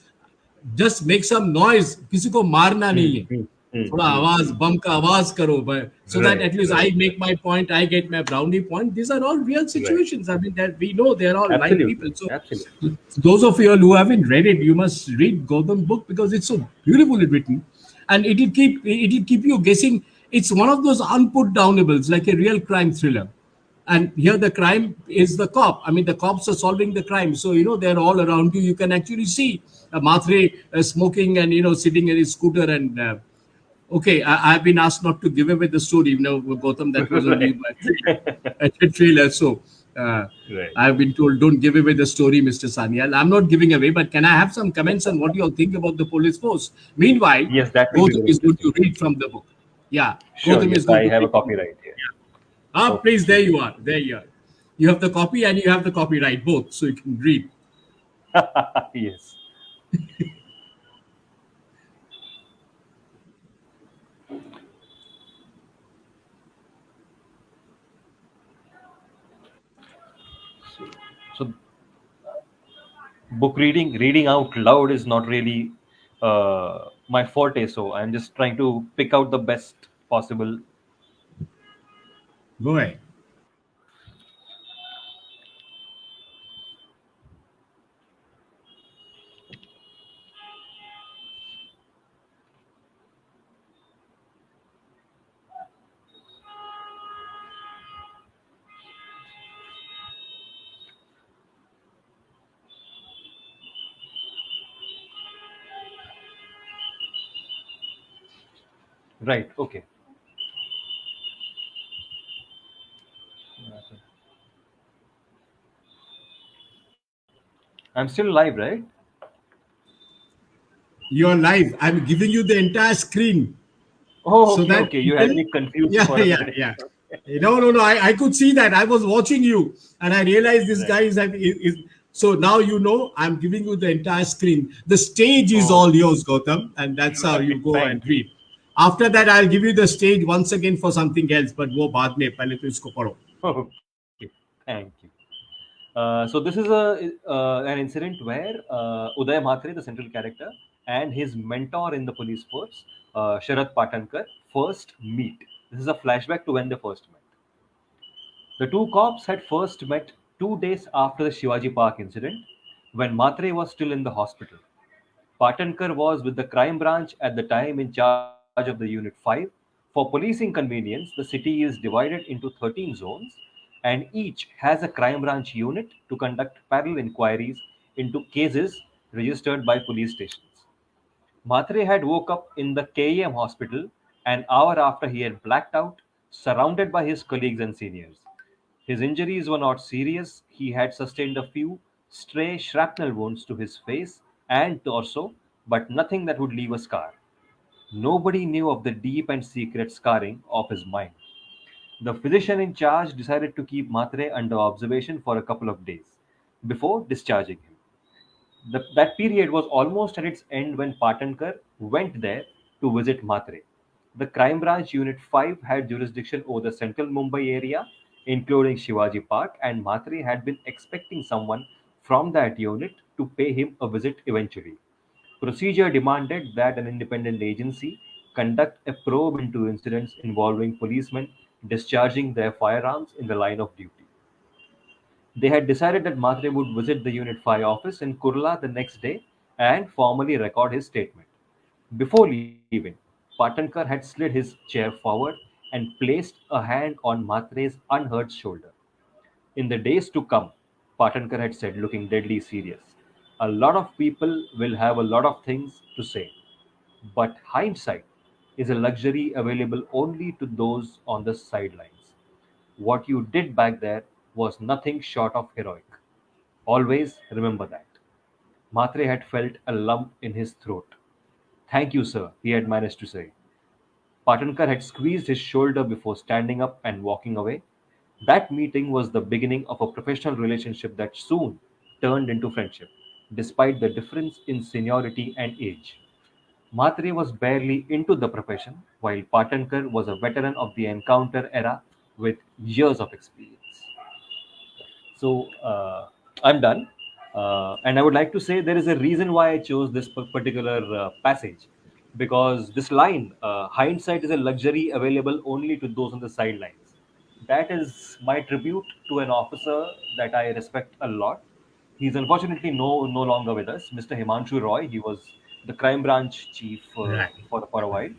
just make some noise, किसी को मारना नहीं Hmm. है, Hmm. Hmm. थोड़ा Hmm. आवाज, बम का आवाज करो, so that Right. at least I Right. make my point, I get my brownie point. These are all real Right. situations. I mean, that we know they're all live Absolutely. people. So Absolutely. those of you all who haven't read it, you must read Gautam's book because it's so beautifully written, and it'll keep you guessing. It's one of those unput downables, like a real crime thriller. And here the crime is the cop. I mean, the cops are solving the crime, so they're all around you. You can actually see Matre smoking and sitting in his scooter and. Okay, I've been asked not to give away the story. Gautam, that was only Right. my a trailer. So, Uh, Right. I've been told, don't give away the story, Mr. Sanyal. I'm not giving away, but can I have some comments on what you all think about the police force? Meanwhile, Yes, that will be Gautam very is going to interesting. read from the book. Yeah, Sure. Gautam Yes, is going I to have a read from the copyright book. here. Yeah. Ah, please, there Okay. you are. There you are. You have the copy and you have the copyright both, so you can read. Yes. So, so book reading out loud is not really my forte. So I'm just trying to pick out the best possible. Go ahead. Right. Okay. I'm still live, right? You're live. I'm giving you the entire screen Oh, so okay, that okay. You people. had me confused Yeah, for a yeah, minute. yeah. No, no, no. I could see that. I was watching you and I realized this Right. guy is. So now you know I'm giving you the entire screen. The stage is Oh, all yours, Gautam, and that's how right. you go and Thank you. read. After that, I'll give you the stage once again for something else, but वो बाद में पहले तो इसको पढ़ो. Okay. Thank you. So this is a an incident where Uday Mhatre, the central character, and his mentor in the police force, Sharad Patankar, first meet. This is a flashback to when they first met. The two cops had first met 2 days after the Shivaji Park incident, when Mhatre was still in the hospital. Patankar was with the crime branch at the time in charge of the Unit 5. For policing convenience, the city is divided into 13 zones, and each has a crime branch unit to conduct parallel inquiries into cases registered by police stations. Mhatre had woke up in the KEM hospital an hour after he had blacked out, surrounded by his colleagues and seniors. His injuries were not serious. He had sustained a few stray shrapnel wounds to his face and torso, but nothing that would leave a scar. Nobody knew of the deep and secret scarring of his mind. The physician in charge decided to keep Mhatre under observation for a couple of days before discharging him. That period was almost at its end when Patankar went there to visit Mhatre. The Crime Branch Unit 5 had jurisdiction over the central Mumbai area, including Shivaji Park, and Mhatre had been expecting someone from that unit to pay him a visit eventually. Procedure demanded that an independent agency conduct a probe into incidents involving policemen discharging their firearms in the line of duty. They had decided that Mhatre would visit the Unit 5 office in Kurla the next day and formally record his statement. Before leaving, Patankar had slid his chair forward and placed a hand on Mhatre's unhurt shoulder. In the days to come, Patankar had said, looking deadly serious, a lot of people will have a lot of things to say, but hindsight is a luxury available only to those on the sidelines. What you did back there was nothing short of heroic. Always remember that. Mhatre had felt a lump in his throat. Thank you, sir, he had managed to say. Patankar had squeezed his shoulder before standing up and walking away. That meeting was the beginning of a professional relationship that soon turned into friendship, despite the difference in seniority and age. Mhatre was barely into the profession, while Patankar was a veteran of the encounter era with years of experience. So I'm done. And I would like to say there is a reason why I chose this particular passage, because this line, hindsight is a luxury available only to those on the sidelines. That is my tribute to an officer that I respect a lot. He's unfortunately no longer with us, Mr. Himanshu Roy. He was the crime branch chief Right. for a while.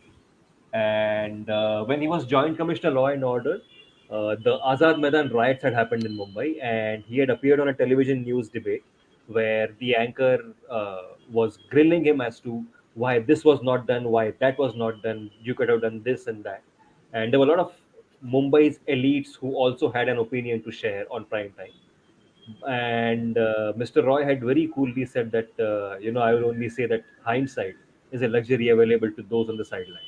And when he was Joint Commissioner Law and Order, the Azad Maidan riots had happened in Mumbai, and he had appeared on a television news debate where the anchor was grilling him as to why this was not done, why that was not done, you could have done this and that. And there were a lot of Mumbai's elites who also had an opinion to share on prime time. And Mr. Roy had very coolly said that, I will only say that hindsight is a luxury available to those on the sidelines.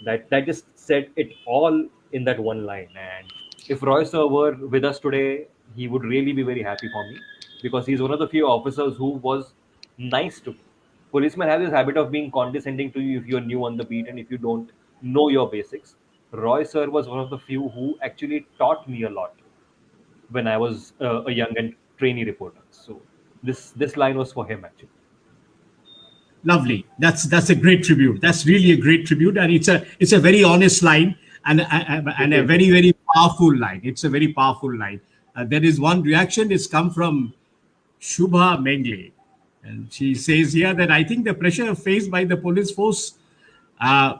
That just said it all in that one line. And if Roy sir were with us today, he would really be very happy for me, because he's one of the few officers who was nice to me. Policemen have this habit of being condescending to you if you're new on the beat and if you don't know your basics. Roy sir was one of the few who actually taught me a lot when I was a young and trainee reporter. So this line was for him actually. Lovely. That's a great tribute. That's really a great tribute, and it's a very honest line, and a very very powerful line. It's a very powerful line. There is one reaction. It's come from Shubha Mengle, and she says here that I think the pressure faced by the uh,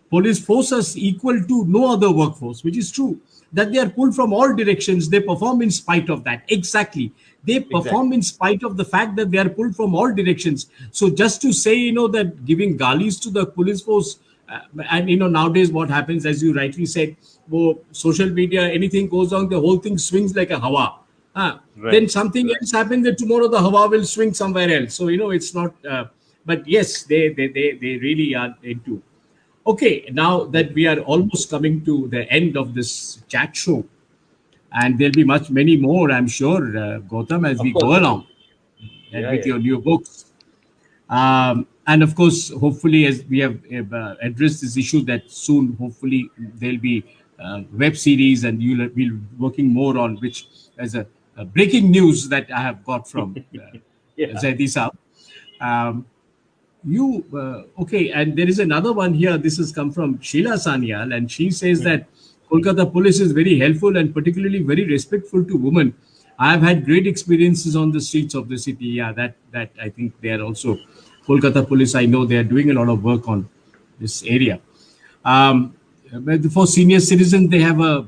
police forces equal to no other workforce, which is true. That they are pulled from all directions, they perform in spite of that. Exactly. They perform Exactly. in spite of the fact that they are pulled from all directions. So just to say, that giving galis to the police force, and nowadays what happens, as you rightly said, social media, anything goes on, the whole thing swings like a hawa. Then Right. something else happens that tomorrow the hawa will swing somewhere else. So it's not. But yes, they really are into. Okay, now that we are almost coming to the end of this chat show, and there'll be many more, I'm sure, Gautam, as we Of go course. along and Yeah, with yeah. your new books. And of course, hopefully, as we have addressed this issue, that soon, hopefully, there'll be web series, and you'll be working more on which, as a breaking news that I have got from Yeah. Zaidi Saab. Um, okay, and there is another one here. This has come from Sheila Sanyal, and she says Hmm. that Kolkata police is very helpful and particularly very respectful to women. I have had great experiences on the streets of the city. Yeah, that I think they are also Kolkata police. I know they are doing a lot of work on this area. But for senior citizens, they have a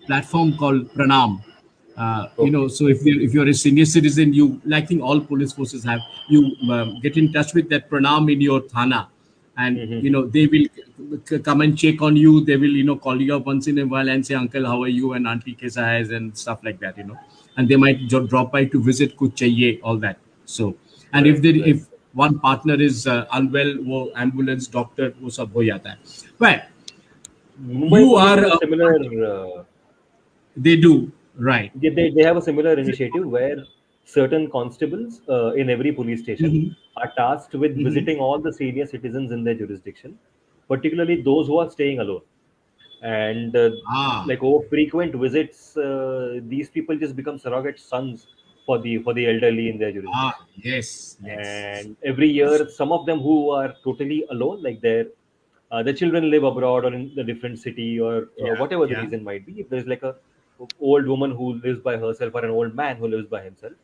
platform called Pranam. Okay. So if you're a senior citizen, you, like, I think all police forces have, you get in touch with that Pranam in your thana, and Mm-hmm. they will come and check on you. They will call you up once in a while and say, uncle, how are you, and auntie kaisa hai, and stuff like that. And they might drop by to visit, kuch chahiye, all that. So, and Right. Right. if one partner is unwell, wo ambulance, doctor, wo sab ho jata hai. Well, Mumbai you police are has a similar. they do, right. They have a similar initiative where certain constables in every police station Mhm. are tasked with Mhm. visiting all the senior citizens in their jurisdiction, particularly those who are staying alone. And Ah, like over frequent visits, these people just become surrogate sons for the elderly in their jurisdiction. yes, yes. And every year, some of them who are totally alone, like their children live abroad or in a different city, or Yeah, whatever the yeah, reason might be. If there's like a old woman who lives by herself or an old man who lives by himself,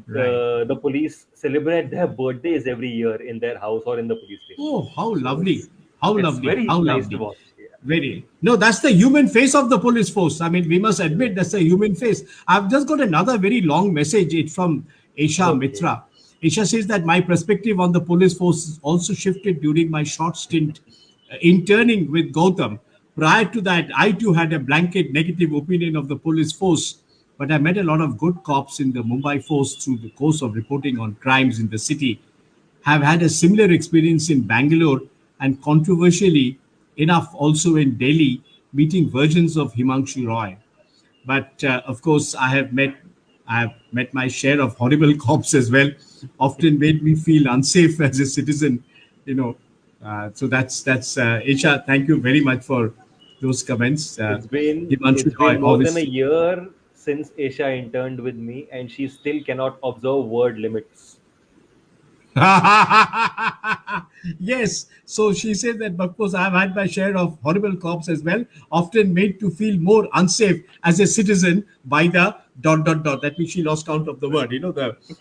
right. the police celebrate their birthdays every year in their house or in the police station. Oh, how So lovely. How it's lovely. very How nice to lovely. watch. Yeah. Very. No, that's the human face of the police force. I mean, we must admit that's the human face. I've just got another very long message. It's from Aisha Okay. Mitra. Aisha says that my perspective on the police force also shifted during my short stint interning with Gautam. Prior to that, I too had a blanket negative opinion of the police force, but I met a lot of good cops in the Mumbai force through the course of reporting on crimes in the city. Have had a similar experience in Bangalore, and controversially enough also in Delhi, meeting versions of Himanshu Roy. But of course, I have met my share of horrible cops as well. Often made me feel unsafe as a citizen. You know, so that's Isha. Thank you very much for those comments. Himanshu It's Roy, been more than a obviously. year since Aisha interned with me, and she still cannot observe word limits. Yes. So she said that, of course, I've had my share of horrible cops as well, often made to feel more unsafe as a citizen by the dot dot dot. That means she lost count of the word.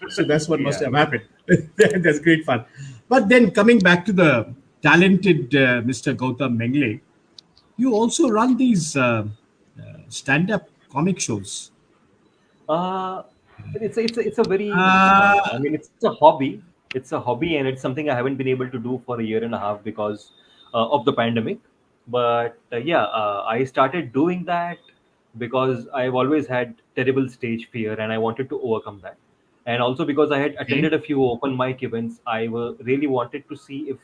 So that's what must Yeah. have happened. That's great fun. But then coming back to the talented Mr. Gautam Mengle, you also run these stand-up comic shows. Uh, it's a very I Uh, mean it's a hobby. It's a hobby, and it's something I haven't been able to do for a year and a half because of the pandemic. But I started doing that because I've always had terrible stage fear and I wanted to overcome that. And also because I had Okay. attended a few open mic events, really wanted to see if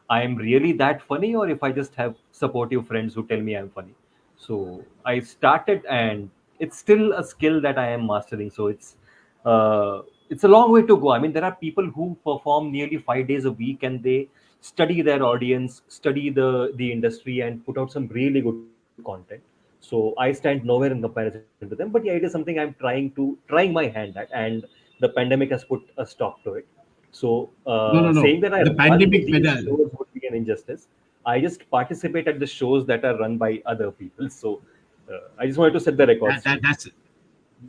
I am really that funny or if I just have supportive friends who tell me I'm funny. So I started, and it's still a skill that I am mastering. So it's a long way to go. I mean, there are people who perform nearly 5 days a week and they study their audience, study the industry, and put out some really good content. So I stand nowhere in comparison to them. But yeah, it is something I'm trying my hand at, and the pandemic has put a stop to it. So No, no, saying no. that I The run pandemic these medal. shows would be an injustice. I just participate at the shows that are run by other people. So I just wanted to set the record That, that straight.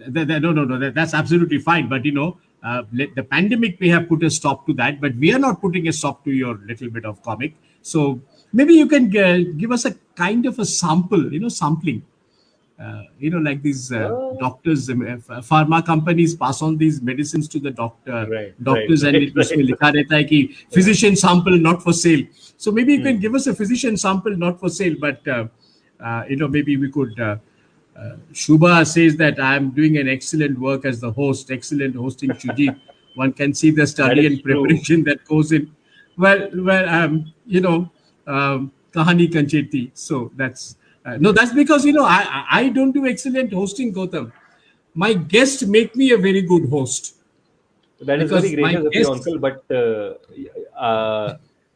that's no, no, no. That's absolutely fine. But the pandemic may have put a stop to that, but we are not putting a stop to your little bit of comic. So maybe you can give us a kind of a sample, sampling. Like these Uh, doctors, pharma companies pass on these medicines to the right, right, doctors, and right, उसमें right. लिखा रहता है कि Yeah. physician sample not for sale. So maybe you can Hmm. give us a physician sample not for sale, but maybe we could. Shubha says that I am doing an excellent work as the host, excellent hosting, Shujit. One can see the That study is and true. preparation that goes in. Kahani Kancheti. So that's no, that's because I don't do excellent hosting, Gautam. My guests make me a very good host That is very because my gracious of you, guests. uncle. But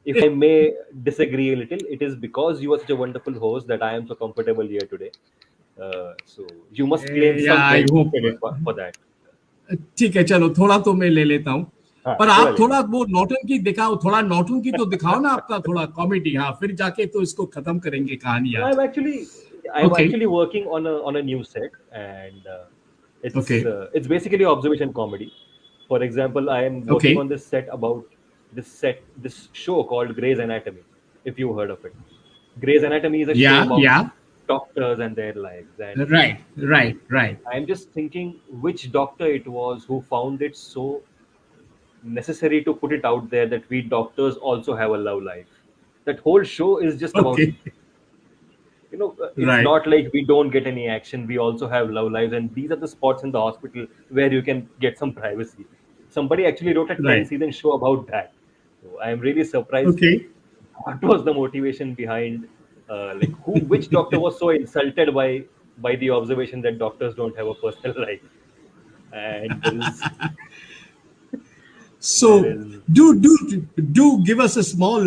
if I may disagree a little, it is because you are such a wonderful host that I am so comfortable here today. So you must claim Yeah, some I hope. credit for that. ठीक है, चलो थोड़ा तो मैं ले लेता हूँ। हाँ, पर थोड़ा आप ले लो। थोड़ा वो नौटंकी दिखाओ, थोड़ा नौटंकी तो दिखाओ ना आपका, थोड़ा कॉमेडी। हाँ, फिर जाके तो इसको खत्म करेंगे कहानी No, आज। I'm okay, actually working on a new set, and okay, it's basically observation comedy. For example, I am okay, working on this show called Grey's Anatomy. If you heard of it, Grey's Anatomy is a या show about या doctors and their lives, and right, right, right. I'm just thinking which doctor it was who found it so necessary to put it out there that we doctors also have a love life. That whole show is just about, okay, it's right, not like we don't get any action. We also have love lives, and these are the spots in the hospital where you can get some privacy. Somebody actually wrote a 10 right, season show about that. So I am really surprised okay. what was the motivation behind, like which doctor was so insulted by the observation that doctors don't have a personal life. And there So is do give us a small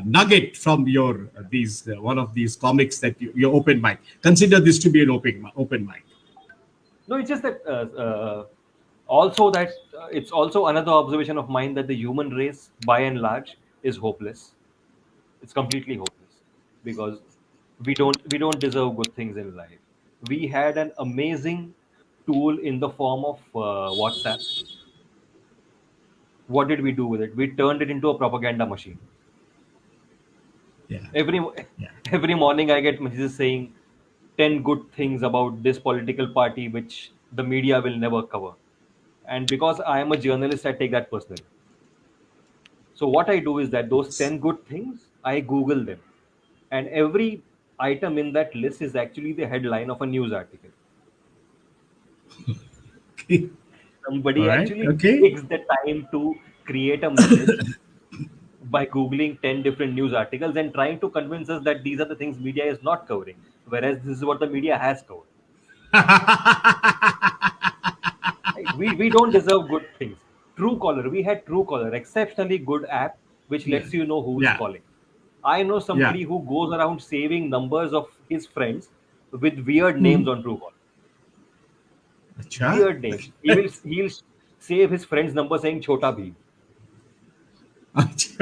nugget from your these one of these comics that your open mic. Consider this to be an open mic. no, it's just that also that it's also another observation of mine that the human race by and large is hopeless. It's completely hopeless because we don't deserve good things in life. We had an amazing tool in the form of WhatsApp. What did we do with it? We turned it into a propaganda machine. Yeah, every yeah. every morning I get messages saying 10 good things about this political party which the media will never cover, and because I am a journalist I take that personally. So what I do is that those 10 good things I google them, and every item in that list is actually the headline of a news article. Okay. All Somebody right. actually Okay. takes the time to create a message by googling 10 different news articles and trying to convince us that these are the things media is not covering, whereas this is what the media has covered. Right? We don't deserve good things. Truecaller, we had Truecaller, exceptionally good app which Yeah. lets you know who's Yeah. calling. I know Yeah. somebody who goes around saving numbers of his friends with weird names Hmm. on Truecaller. Acha. Weird names. He'll save his friend's number saying Chota Bheem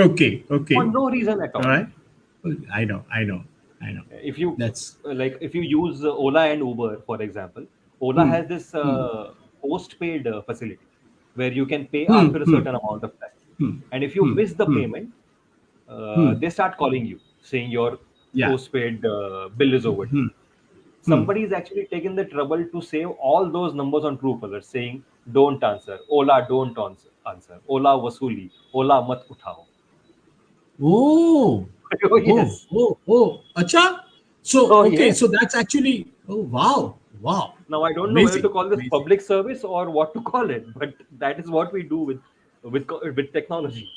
Okay. for Okay. no reason at All all. right. I know. I know. I know. If you That's. if you use Ola and Uber, for example, Ola Hmm. has this Hmm. postpaid facility where you can pay Hmm. after a Hmm. certain amount of time, Hmm. and if you Hmm. miss the Hmm. payment, Hmm. they start calling you saying your Yeah. postpaid bill is overdue. Hmm. Hmm. Somebody is actually taken the trouble to save all those numbers on Truecaller saying don't answer, Ola don't answer, Ola wasuli, Ola mat uthao. Oh. Oh, yes. Acha. So, Oh, okay, yes. so that's actually, oh, wow, Now I don't know whether to amazing, call this amazing. public service or what to call it, but that is what we do with technology.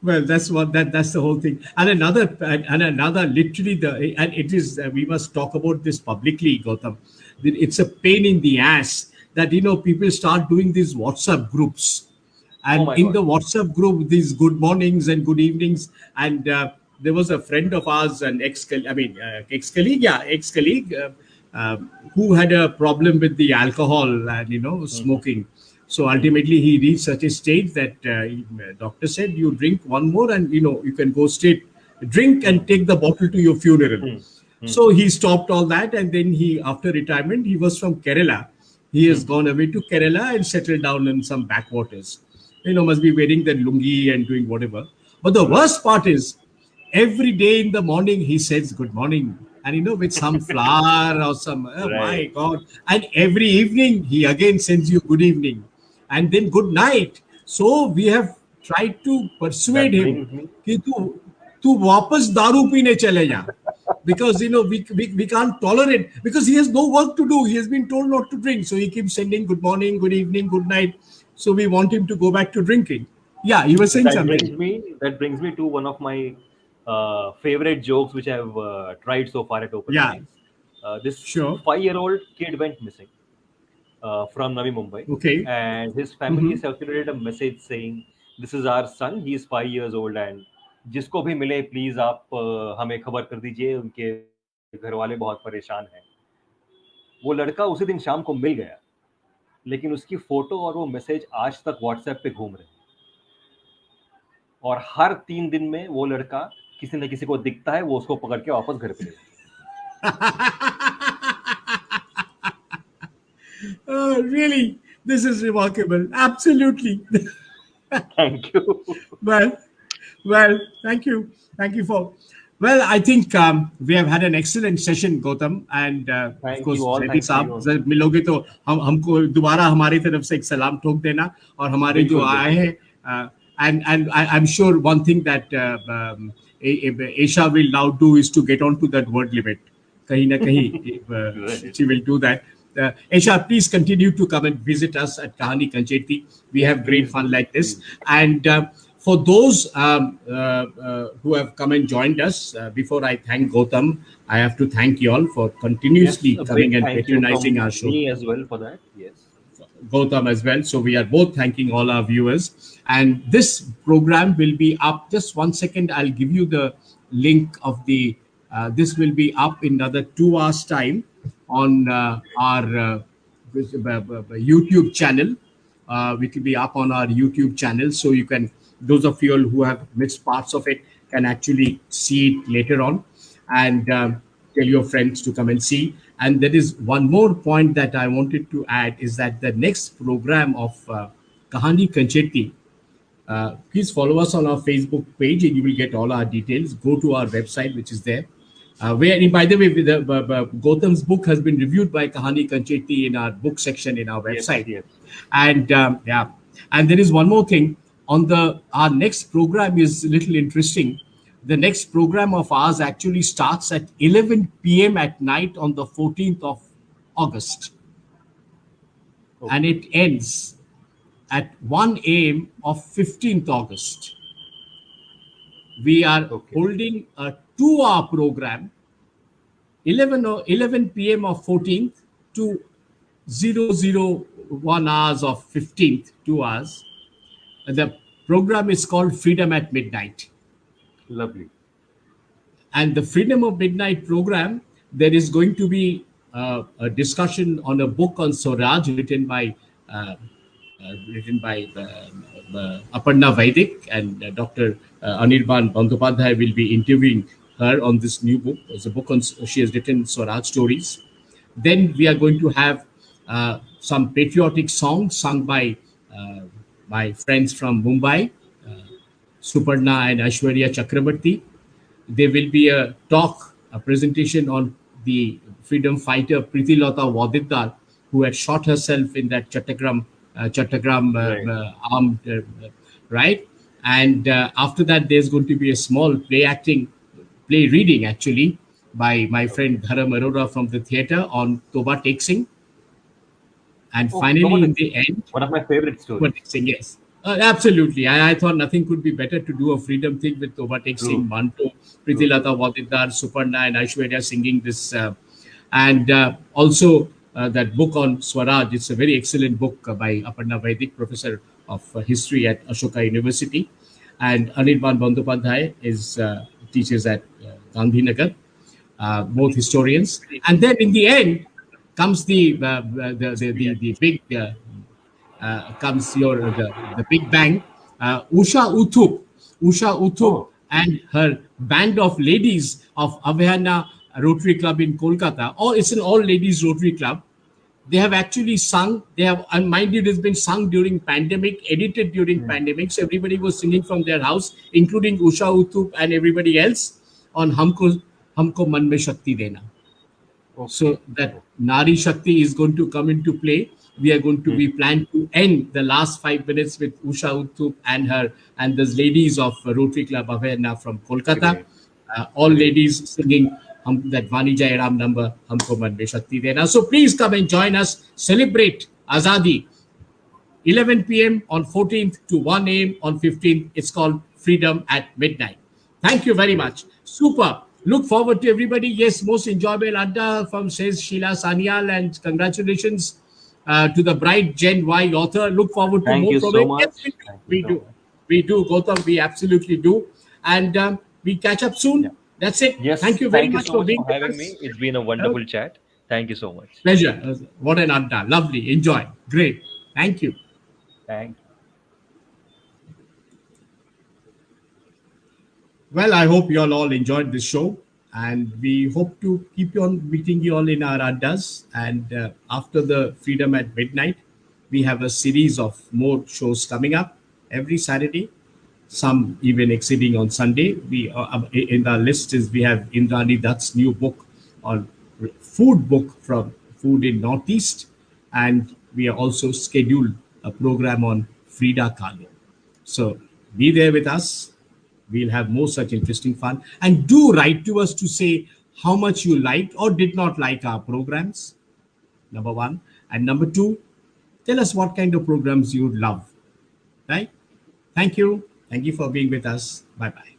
Well, that's the whole thing. And another literally and it is we must talk about this publicly, Gautam. It's a pain in the ass that people start doing these WhatsApp groups, Oh and my in God. the WhatsApp group these good mornings and good evenings, and there was a friend of ours, an ex-colleague, yeah, ex-colleague, who had a problem with the alcohol and Hmm. smoking. So Hmm. ultimately, he reached such a stage that doctor said, "You drink one more, and you can go straight, drink Hmm. and take the bottle to your funeral." Hmm. Hmm. So he stopped all that, and then after retirement, he was from Kerala. He has Hmm. gone away to Kerala and settled down in some backwaters. Must be wearing the lungi and doing whatever. But the Right. worst part is, every day in the morning he says good morning, and with some flower or some, oh my Right. god, and every evening he again sends you good evening and then good night. So we have tried to persuade That him brings me. कि तू वापस दारू पीने चले जा, because we can't tolerate, because he has no work to do. He has been told not to drink, so he keeps sending good morning, good evening, good night. So we want him to go back to drinking. Yeah, you were saying That brings something. me. That brings me to one of my favorite jokes, which I've tried so far at open Yeah, mics. This sure. 5-year-old kid went missing from Navi Mumbai, Okay. and his family Mm-hmm. circulated a message saying, "This is our son. He is 5 years old, and जिसको भी मिले please आप हमें खबर कर दीजिए, उनके घर वाले बहुत परेशान हैं." वो लड़का उसी दिन शाम को मिल गया, लेकिन उसकी फोटो और वो मैसेज आज तक व्हाट्सएप पे घूम रहे हैं, और हर 3 दिन में वो लड़का किसी न किसी को दिखता है, वो उसको पकड़ के वापस घर पे ले जाता Oh, really, this is remarkable. Absolutely. है. Thank you. Well, well, thank you for. Well, I think we have had an excellent session, Gautam, and of thank course, you all. Zaidi thanks to साहब, you. जब मिलोगे तो हमको दोबारा हमारी तरफ से एक सलाम ठोक देना, और हमारे जो बिल्कुल आए बिल्कुल. हैं, and I'm sure one thing that Aisha will now do is to get on to that word limit. कहीं ना कहीं Right. she will do that. Aisha, please continue to come and visit us at Kahani Kancheti. We have great please fun do. like this. Please. And for those who have come and joined us, before I thank Gautam, I have to thank you all for Yes, continuously a coming big and thank you patronizing from our show. me as well for that. Yes. Gautam as well. So we are both thanking all our viewers. And this program will be up. Just 1 second, I'll give you the link of the. This will be up in another 2 hours' time on our YouTube channel. We will be up on our YouTube channel, so you can. Those of you all who have missed parts of it can actually see it later on, and tell your friends to come and see. And there is one more point that I wanted to add is that the next program of Kahani Kancheti, please follow us on our Facebook page and you will get all our details. Go to our website, which is there. And by the way, Gautam's book has been reviewed by Kahani Kancheti in our book section in our Yes. website. Yes. And yeah, and there is one more thing. On the our next program is a little interesting. The next program of ours actually starts at 11 p.m. at night on the 14th of August, and Okay. it ends at 1 a.m. of 15th August. We are Okay. holding a 2-hour program, 11 p.m. of 14th to 001 hours of 15th, 2 hours. The program is called Freedom at Midnight. Lovely. And the Freedom of Midnight program, there is going to be a discussion on a book on Swaraj written by Aparna Vaidik, and Dr. Anirban Bandyopadhyay will be interviewing her on this new book. It's a book on she has written Swaraj stories. Then we are going to have some patriotic songs sung by my friends from Mumbai, Suparna and Aishwarya Chakrabarti. There will be a talk, a presentation on the freedom fighter Pritilota Wadidar, who had shot herself in that Chattagram Right. armed, right? And after that, there's going to be a small play reading actually by my friend Dharam Arora from the theater on Toba Tek Singh. And Oh, finally, in the end, one of my favorite Toba stories. Tek Singh, yes. Absolutely. I thought nothing could be better to do a freedom thing with Toba Tek True. Singh, Manto, Pritilata Wadidar, Suparna, and Aishwarya singing this. And also that book on Swaraj. It's a very excellent book by Aparna Vaidik, professor of history at Ashoka University. And Anirban Bandyopadhyay is teaches at Gandhinagar, both historians. And then in the end comes the big comes the big bang. Usha Uthup Oh, and her band of ladies of Avehana Rotary Club in Kolkata. Or it's an all ladies Rotary Club. They have actually sung. They have, and mind you, it has been sung during pandemic, edited during pandemic. So everybody was singing from their house, including Usha Uthup and everybody else on Humko Man Mein Shakti Dena. So okay. that Nari Shakti is going to come into play. We are going to be planned to end the last 5 minutes with Usha Uthup and her and those ladies of Rotary Club Averna from Kolkata. Great. All Great. ladies singing that Vani Jairam number, Humko Man Mein Shakti Dena. So please come and join us. Celebrate Azadi. 11 p.m. on 14th to 1 a.m. on 15th. It's called Freedom at Midnight. Thank you very much. Super. Look forward to everybody. Yes, most enjoyable Adda from says Sheila Sanyal, and congratulations to the bright Gen Y author. Look forward to Thank more you from so it. Yes, much. Thank you we so do. much. We do, Gautam. We absolutely do. And we catch up soon. Yeah. That's it. Yes, Thank you very thank you much so for much being for with having us. me. It's been a Uh, wonderful chat. Thank you so much. Pleasure. What an Adda. Lovely. Enjoy. Great. Thank you. Thank you. Well, I hope you all enjoyed this show, and we hope to keep on meeting you all in our addas. And after the Freedom at Midnight, we have a series of more shows coming up every Saturday. Some even exceeding on Sunday. We in our list is we have Indrani Dutt's new book on food book from food in Northeast, and we are also scheduled a program on Frida Kahlo. So be there with us. We'll have more such interesting fun. And do write to us to say how much you liked or did not like our programs. Number one. And number two, tell us what kind of programs you love. Right? Thank you. Thank you for being with us. Bye bye.